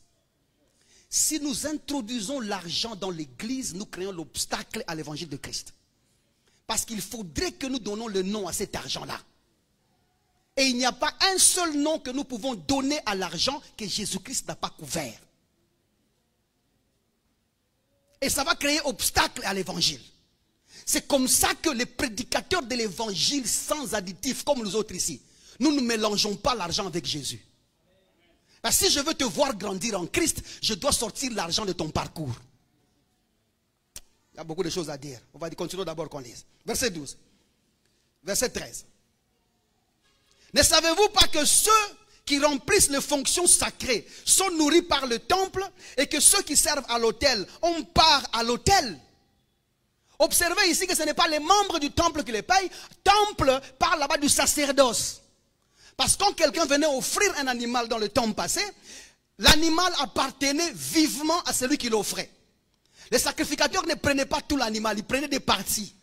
Si nous introduisons l'argent dans l'église, nous créons l'obstacle à l'évangile de Christ. Parce qu'il faudrait que nous donnons le nom à cet argent-là. Et il n'y a pas un seul nom que nous pouvons donner à l'argent que Jésus-Christ n'a pas couvert. Et ça va créer obstacle à l'évangile. C'est comme ça que les prédicateurs de l'évangile sans additifs, comme nous autres ici, nous ne mélangeons pas l'argent avec Jésus. Parce que si je veux te voir grandir en Christ, je dois sortir l'argent de ton parcours. Il y a beaucoup de choses à dire. On va continuer d'abord qu'on lise. Verset 12. Verset 13. Ne savez-vous pas que ceux qui remplissent les fonctions sacrées sont nourris par le temple et que ceux qui servent à l'autel ont part à l'autel? Observez ici que ce n'est pas les membres du temple qui les payent. Temple parle là-bas du sacerdoce. Parce que quand quelqu'un venait offrir un animal dans le temps passé, l'animal appartenait vivement à celui qui l'offrait. Les sacrificateurs ne prenaient pas tout l'animal, ils prenaient des parties.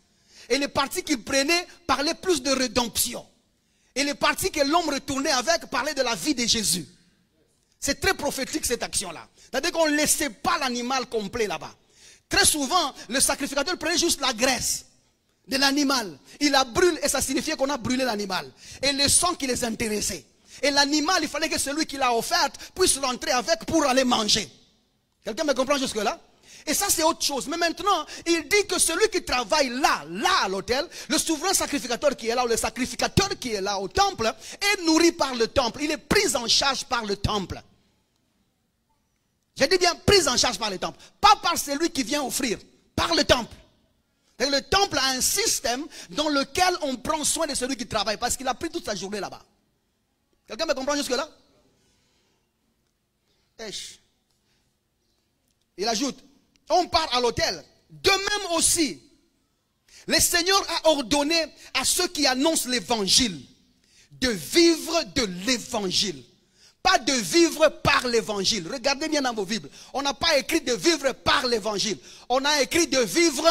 Et les parties qu'ils prenaient parlaient plus de rédemption. Et les parties que l'homme retournait avec parlaient de la vie de Jésus. C'est très prophétique cette action-là. C'est-à-dire qu'on ne laissait pas l'animal complet là-bas. Très souvent, le sacrificateur prenait juste la graisse de l'animal. Il la brûle et ça signifiait qu'on a brûlé l'animal. Et le sang qui les intéressait. Et l'animal, il fallait que celui qui l'a offert puisse rentrer avec pour aller manger. Quelqu'un me comprend jusque-là? Et ça c'est autre chose. Mais maintenant, il dit que celui qui travaille là à l'autel, le souverain sacrificateur qui est là, ou le sacrificateur qui est là au temple, est nourri par le temple. Il est pris en charge par le temple. J'ai dit bien pris en charge par le temple. Pas par celui qui vient offrir, par le temple. Et le temple a un système dans lequel on prend soin de celui qui travaille, parce qu'il a pris toute sa journée là-bas. Quelqu'un me comprend jusque-là? Il ajoute, on part à l'autel. De même aussi, le Seigneur a ordonné à ceux qui annoncent l'évangile de vivre de l'évangile. Pas de vivre par l'évangile. Regardez bien dans vos Bibles. On n'a pas écrit de vivre par l'évangile. On a écrit de vivre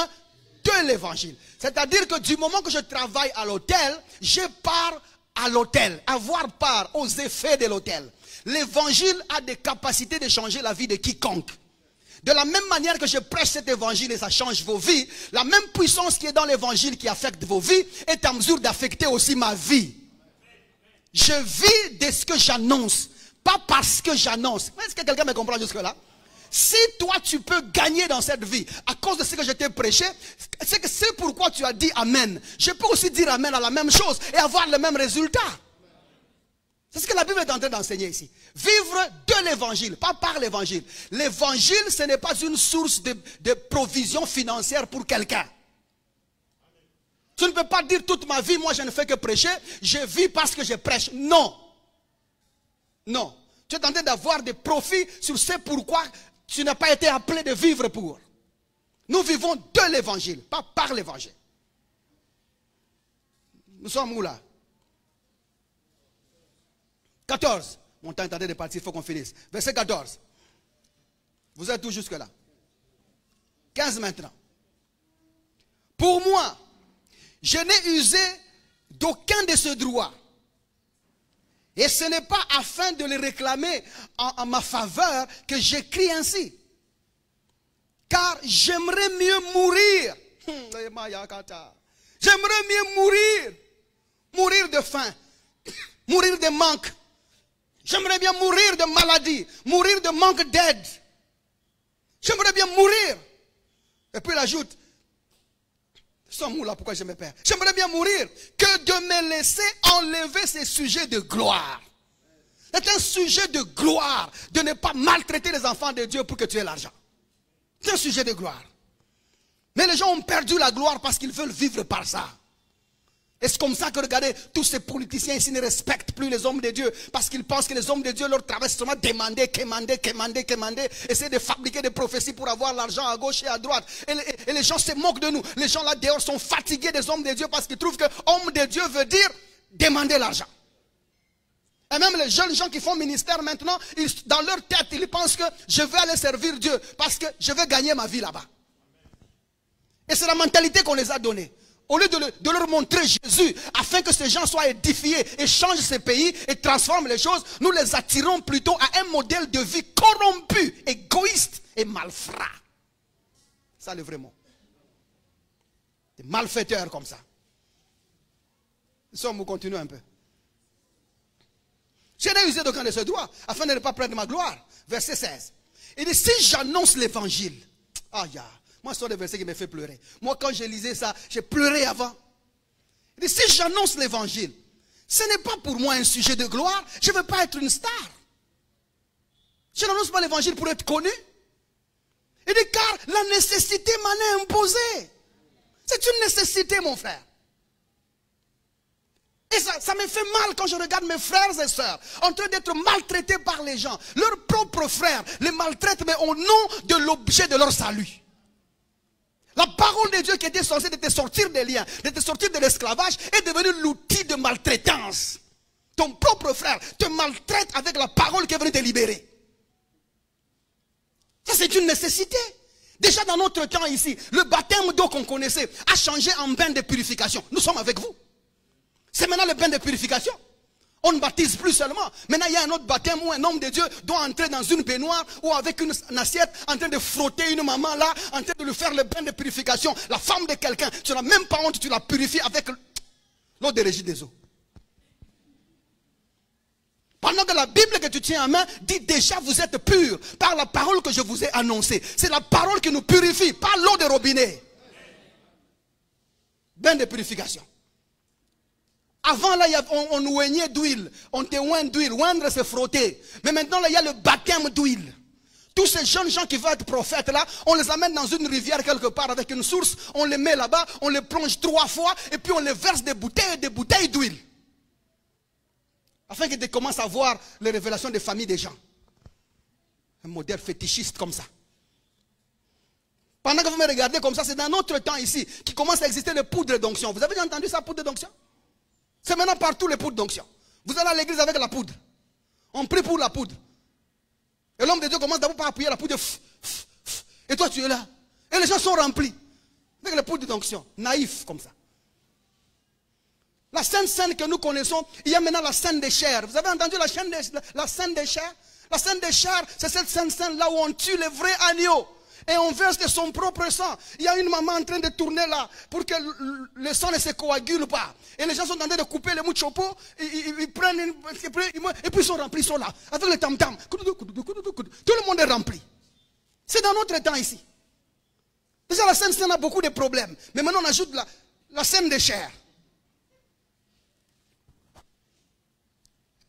de l'évangile. C'est-à-dire que du moment que je travaille à l'autel, je pars à l'autel. Avoir part aux effets de l'autel. L'évangile a des capacités de changer la vie de quiconque. De la même manière que je prêche cet évangile et ça change vos vies, la même puissance qui est dans l'évangile qui affecte vos vies est en mesure d'affecter aussi ma vie. Je vis de ce que j'annonce, pas parce que j'annonce. Est-ce que quelqu'un me comprend jusque-là? Si toi tu peux gagner dans cette vie à cause de ce que je t'ai prêché, c'est pourquoi tu as dit Amen. Je peux aussi dire Amen à la même chose et avoir le même résultat. C'est ce que la Bible est en train d'enseigner ici. Vivre de l'évangile, pas par l'évangile. L'évangile, ce n'est pas une source de provision financière pour quelqu'un. Tu ne peux pas dire toute ma vie, moi je ne fais que prêcher, je vis parce que je prêche. Non. Non. Tu es en train d'avoir des profits sur ce pourquoi tu n'as pas été appelé de vivre pour. Nous vivons de l'évangile, pas par l'évangile. Nous sommes où là? 14. Mon temps est en train de partir, il faut qu'on finisse. Verset 14. Vous êtes tous jusque là. 15 maintenant. Pour moi, je n'ai usé d'aucun de ces droits. Et ce n'est pas afin de les réclamer en ma faveur que j'écris ainsi. Car j'aimerais mieux mourir. J'aimerais mieux mourir. Mourir de faim. Mourir de manque. J'aimerais bien mourir de maladie. Mourir de manque d'aide. J'aimerais bien mourir. Et puis il ajoute. Sans mou là, pourquoi je me perds? J'aimerais bien mourir que de me laisser enlever ces sujets de gloire. C'est un sujet de gloire de ne pas maltraiter les enfants de Dieu pour que tu aies l'argent. C'est un sujet de gloire. Mais les gens ont perdu la gloire parce qu'ils veulent vivre par ça. Et c'est comme ça que, regardez, tous ces politiciens ici ne respectent plus les hommes de Dieu. Parce qu'ils pensent que les hommes de Dieu, leur travail, c'est seulement demander, essayer de fabriquer des prophéties pour avoir l'argent à gauche et à droite. Et les gens se moquent de nous. Les gens là dehors sont fatigués des hommes de Dieu parce qu'ils trouvent que homme de Dieu veut dire demander l'argent. Et même les jeunes gens qui font ministère maintenant, dans leur tête, ils pensent que je vais aller servir Dieu parce que je vais gagner ma vie là-bas. Et c'est la mentalité qu'on les a donnée. Au lieu de leur montrer Jésus, afin que ces gens soient édifiés et changent ces pays et transforment les choses, nous les attirons plutôt à un modèle de vie corrompu, égoïste et malfrat. Ça le vrai mot. Des malfaiteurs comme ça. Nous continuons un peu. Je n'ai usé d'aucun de ce droit, afin de ne pas perdre ma gloire. Verset 16. Il dit, si j'annonce l'évangile, moi, c'est un des versets qui me fait pleurer. Moi, quand je lisais ça, j'ai pleuré avant. Il dit, si j'annonce l'évangile, ce n'est pas pour moi un sujet de gloire. Je ne veux pas être une star. Je n'annonce pas l'évangile pour être connu. Il dit, car la nécessité m'en est imposée. C'est une nécessité, mon frère. Et ça me fait mal quand je regarde mes frères et sœurs en train d'être maltraités par les gens. Leurs propres frères les maltraitent, mais au nom de l'objet de leur salut. La parole de Dieu qui était censée te sortir des liens, de te sortir de l'esclavage, est devenue l'outil de maltraitance. Ton propre frère te maltraite avec la parole qui est venue te libérer. Ça, c'est une nécessité. Déjà dans notre temps ici, le baptême d'eau qu'on connaissait a changé en bain de purification. Nous sommes avec vous. C'est maintenant le bain de purification. On ne baptise plus seulement. Maintenant, il y a un autre baptême où un homme de Dieu doit entrer dans une baignoire ou avec une assiette en train de frotter une maman là, en train de lui faire le bain de purification. La femme de quelqu'un, tu n'as même pas honte, tu la purifies avec l'eau de régie des eaux. Pendant que la Bible que tu tiens en main dit déjà vous êtes purs par la parole que je vous ai annoncée. C'est la parole qui nous purifie, pas l'eau de robinet. Bain de purification. Avant, là, on oignait d'huile. On te oint d'huile. Oindre, c'est frotter. Mais maintenant, là, il y a le baptême d'huile. Tous ces jeunes gens qui veulent être prophètes, là, on les amène dans une rivière quelque part avec une source. On les met là-bas, on les plonge 3 fois. Et puis, on les verse des bouteilles d'huile. Afin qu'ils commencent à voir les révélations des familles des gens. Un modèle fétichiste comme ça. Pendant que vous me regardez comme ça, c'est dans notre temps ici qui commence à exister les poudres d'onction. Vous avez déjà entendu ça, poudre d'onction? C'est maintenant partout les poudres d'onction. Vous allez à l'église avec la poudre. On prie pour la poudre. Et l'homme de Dieu commence d'abord par appuyer la poudre. Et toi tu es là. Et les gens sont remplis. Avec les poudres d'onction. Naïfs comme ça. La Sainte Seine que nous connaissons, il y a maintenant la Sainte des chairs. Vous avez entendu la Sainte des chairs? La Sainte des chairs, c'est cette Sainte Seine là où on tue les vrais agneaux. Et on verse de son propre sang. Il y a une maman en train de tourner là pour que le sang ne se coagule pas. Et les gens sont en train de couper les mouchopo. Ils prennent et puis ils sont remplis, ils sont là. Avec le tam-tam. Tout le monde est rempli. C'est dans notre temps ici. Déjà la Sainte Seine a beaucoup de problèmes. Mais maintenant on ajoute la Sainte des chairs.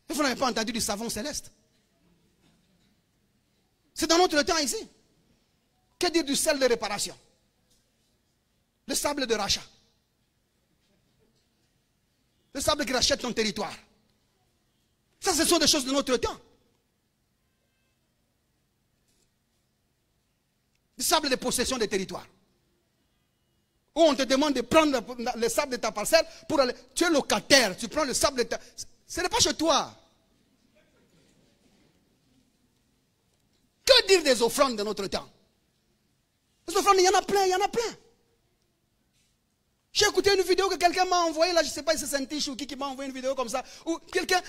Et vous n'avez pas entendu du savon céleste. C'est dans notre temps ici. Que dire du sel de réparation? Le sable de rachat. Le sable qui rachète ton territoire. Ça, ce sont des choses de notre temps. Le sable de possession des territoires. Où on te demande de prendre le sable de ta parcelle pour aller. Tu es locataire, tu prends le sable de ta. Ce n'est pas chez toi. Que dire des offrandes de notre temps? Les offrandes, il y en a plein, il y en a plein. J'ai écouté une vidéo que quelqu'un m'a envoyée, là, je ne sais pas si c'est Saint-Tiche ou qui m'a envoyé une vidéo comme ça, où quelqu'un,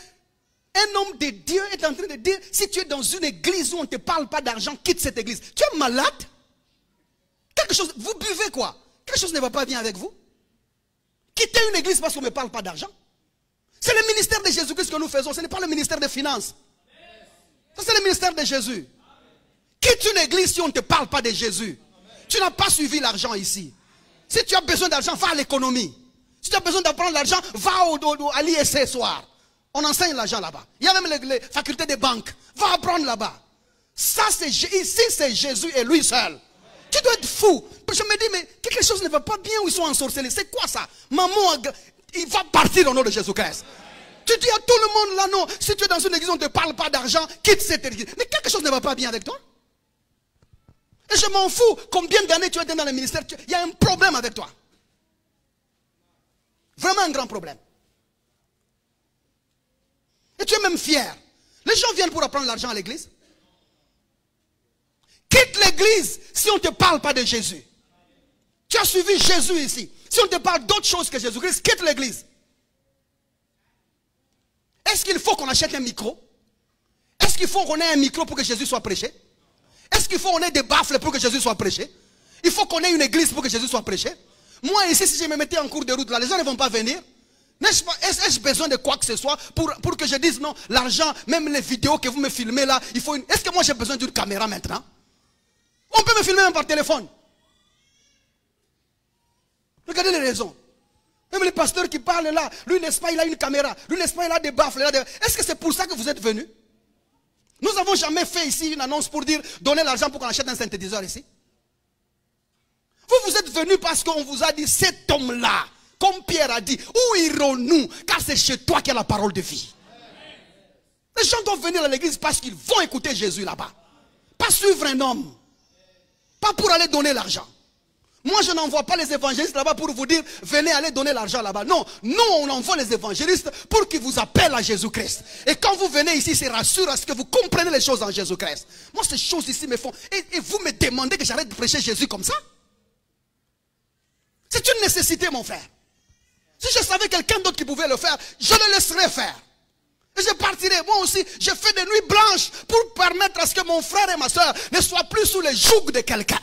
un homme de Dieu est en train de dire, si tu es dans une église où on ne te parle pas d'argent, quitte cette église. Tu es malade? Quelque chose, vous buvez quoi? Quelque chose ne va pas bien avec vous? Quitter une église parce qu'on ne me parle pas d'argent? C'est le ministère de Jésus-Christ que nous faisons, ce n'est pas le ministère des finances. Ça c'est le ministère de Jésus. Quitte une église si on ne te parle pas de Jésus. Tu n'as pas suivi l'argent ici. Si tu as besoin d'argent, va à l'économie. Si tu as besoin d'apprendre l'argent, va à l'ISC soir. On enseigne l'argent là-bas. Il y a même les facultés des banques. Va apprendre là-bas. Ça, c'est ici, c'est Jésus et lui seul. Tu dois être fou. Je me dis, mais quelque chose ne va pas bien où ils sont ensorcelés. C'est quoi ça? Maman, il va partir au nom de Jésus-Christ. Tu dis à tout le monde là, non, si tu es dans une église, on ne te parle pas d'argent, quitte cette église. Mais quelque chose ne va pas bien avec toi. Et je m'en fous combien d'années tu es dans le ministère. Il y a un problème avec toi. Vraiment un grand problème. Et tu es même fier. Les gens viennent pour apprendre l'argent à l'église. Quitte l'église si on ne te parle pas de Jésus. Tu as suivi Jésus ici. Si on te parle d'autre chose que Jésus-Christ, quitte l'église. Est-ce qu'il faut qu'on achète un micro? Est-ce qu'il faut qu'on ait un micro pour que Jésus soit prêché? Est-ce qu'il faut qu'on ait des baffles pour que Jésus soit prêché? Il faut qu'on ait une église pour que Jésus soit prêché? Moi ici, si je me mettais en cours de route là, les gens ne vont pas venir. Est-ce besoin de quoi que ce soit pour que je dise non, l'argent, même les vidéos que vous me filmez là, il faut une... Est-ce que moi j'ai besoin d'une caméra maintenant? On peut me filmer même par téléphone. Regardez les raisons. Même les pasteurs qui parlent là, lui n'est-ce pas, il a une caméra, lui n'est-ce pas, il a des baffles. Est-ce que c'est pour ça que vous êtes venus? Nous n'avons jamais fait ici une annonce pour dire donnez l'argent pour qu'on achète un synthétiseur ici. Vous êtes venus parce qu'on vous a dit cet homme-là, comme Pierre a dit, où irons-nous? Car c'est chez toi qu'il y a la parole de vie. Les gens doivent venir à l'église parce qu'ils vont écouter Jésus là-bas. Pas suivre un homme. Pas pour aller donner l'argent. Moi, je n'envoie pas les évangélistes là-bas pour vous dire, venez aller donner l'argent là-bas. Non, nous, on envoie les évangélistes pour qu'ils vous appellent à Jésus-Christ. Et quand vous venez ici, c'est rassurant à ce que vous comprenez les choses en Jésus-Christ. Moi, ces choses ici me font... Et vous me demandez que j'arrête de prêcher Jésus comme ça? C'est une nécessité, mon frère. Si je savais quelqu'un d'autre qui pouvait le faire, je le laisserais faire. Et je partirai. Moi aussi, je fais des nuits blanches pour permettre à ce que mon frère et ma soeur ne soient plus sous le joug de quelqu'un.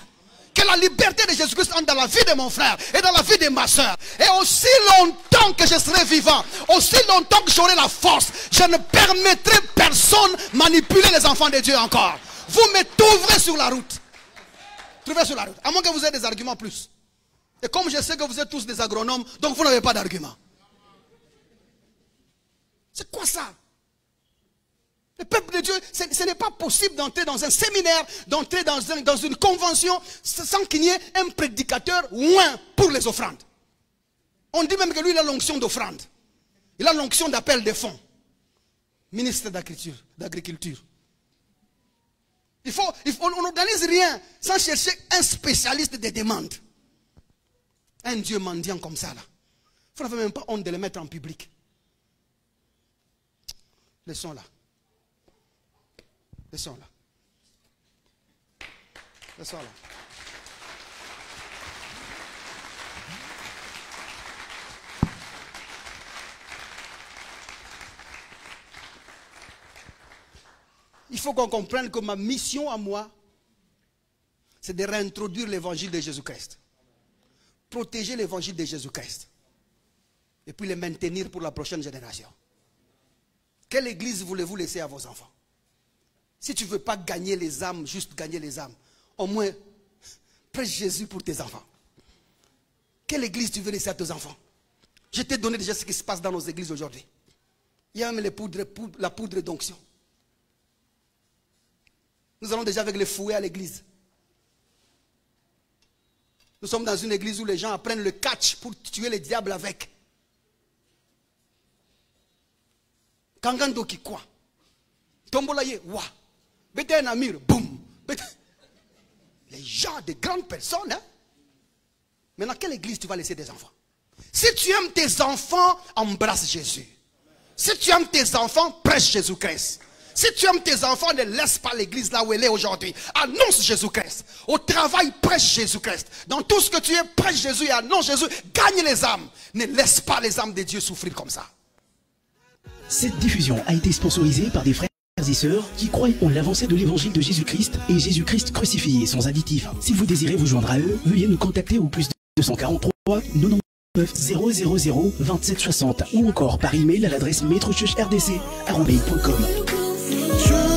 Que la liberté de Jésus-Christ entre dans la vie de mon frère et dans la vie de ma soeur. Et aussi longtemps que je serai vivant, aussi longtemps que j'aurai la force, je ne permettrai personne manipuler les enfants de Dieu encore. Vous me trouverez sur la route. Trouvez sur la route. À moins que vous ayez des arguments plus. Et comme je sais que vous êtes tous des agronomes, donc vous n'avez pas d'arguments. C'est quoi ça? Le peuple de Dieu, ce n'est pas possible d'entrer dans un séminaire, d'entrer dans une convention sans qu'il y ait un prédicateur loin pour les offrandes. On dit même que lui, il a l'onction d'offrande. Il a l'onction d'appel des fonds. Ministre d'Agriculture. On n'organise rien sans chercher un spécialiste des demandes. Un Dieu mendiant comme ça, là. Vous n'avez même pas honte de le mettre en public. Laissons là. Laissons là. Laissons là. Il faut qu'on comprenne que ma mission à moi, c'est de réintroduire l'évangile de Jésus-Christ. Protéger l'évangile de Jésus-Christ. Et puis le maintenir pour la prochaine génération. Quelle église voulez-vous laisser à vos enfants? Si tu ne veux pas gagner les âmes, juste gagner les âmes, au moins, prêche Jésus pour tes enfants. Quelle église tu veux laisser à tes enfants? Je t'ai donné déjà ce qui se passe dans nos églises aujourd'hui. Il y a même la poudre d'onction. Nous allons déjà avec les fouets à l'église. Nous sommes dans une église où les gens apprennent le catch pour tuer les diables avec. Kangandoki quoi? Tombolaye, wa. Bete un amir, boum. Les gens, de grandes personnes. Hein? Maintenant, quelle église tu vas laisser des enfants? Si tu aimes tes enfants, embrasse Jésus. Si tu aimes tes enfants, prêche Jésus-Christ. Si tu aimes tes enfants, ne laisse pas l'église là où elle est aujourd'hui. Annonce Jésus-Christ. Au travail, prêche Jésus-Christ. Dans tout ce que tu es, prêche Jésus et annonce Jésus. Gagne les âmes. Ne laisse pas les âmes de Dieu souffrir comme ça. Cette diffusion a été sponsorisée par des frères et sœurs qui croient en l'avancée de l'évangile de Jésus-Christ et Jésus-Christ crucifié sans additif. Si vous désirez vous joindre à eux, veuillez nous contacter au plus 243 99 000 2760 ou encore par email à l'adresse maîtrechurchrdc@mail.com.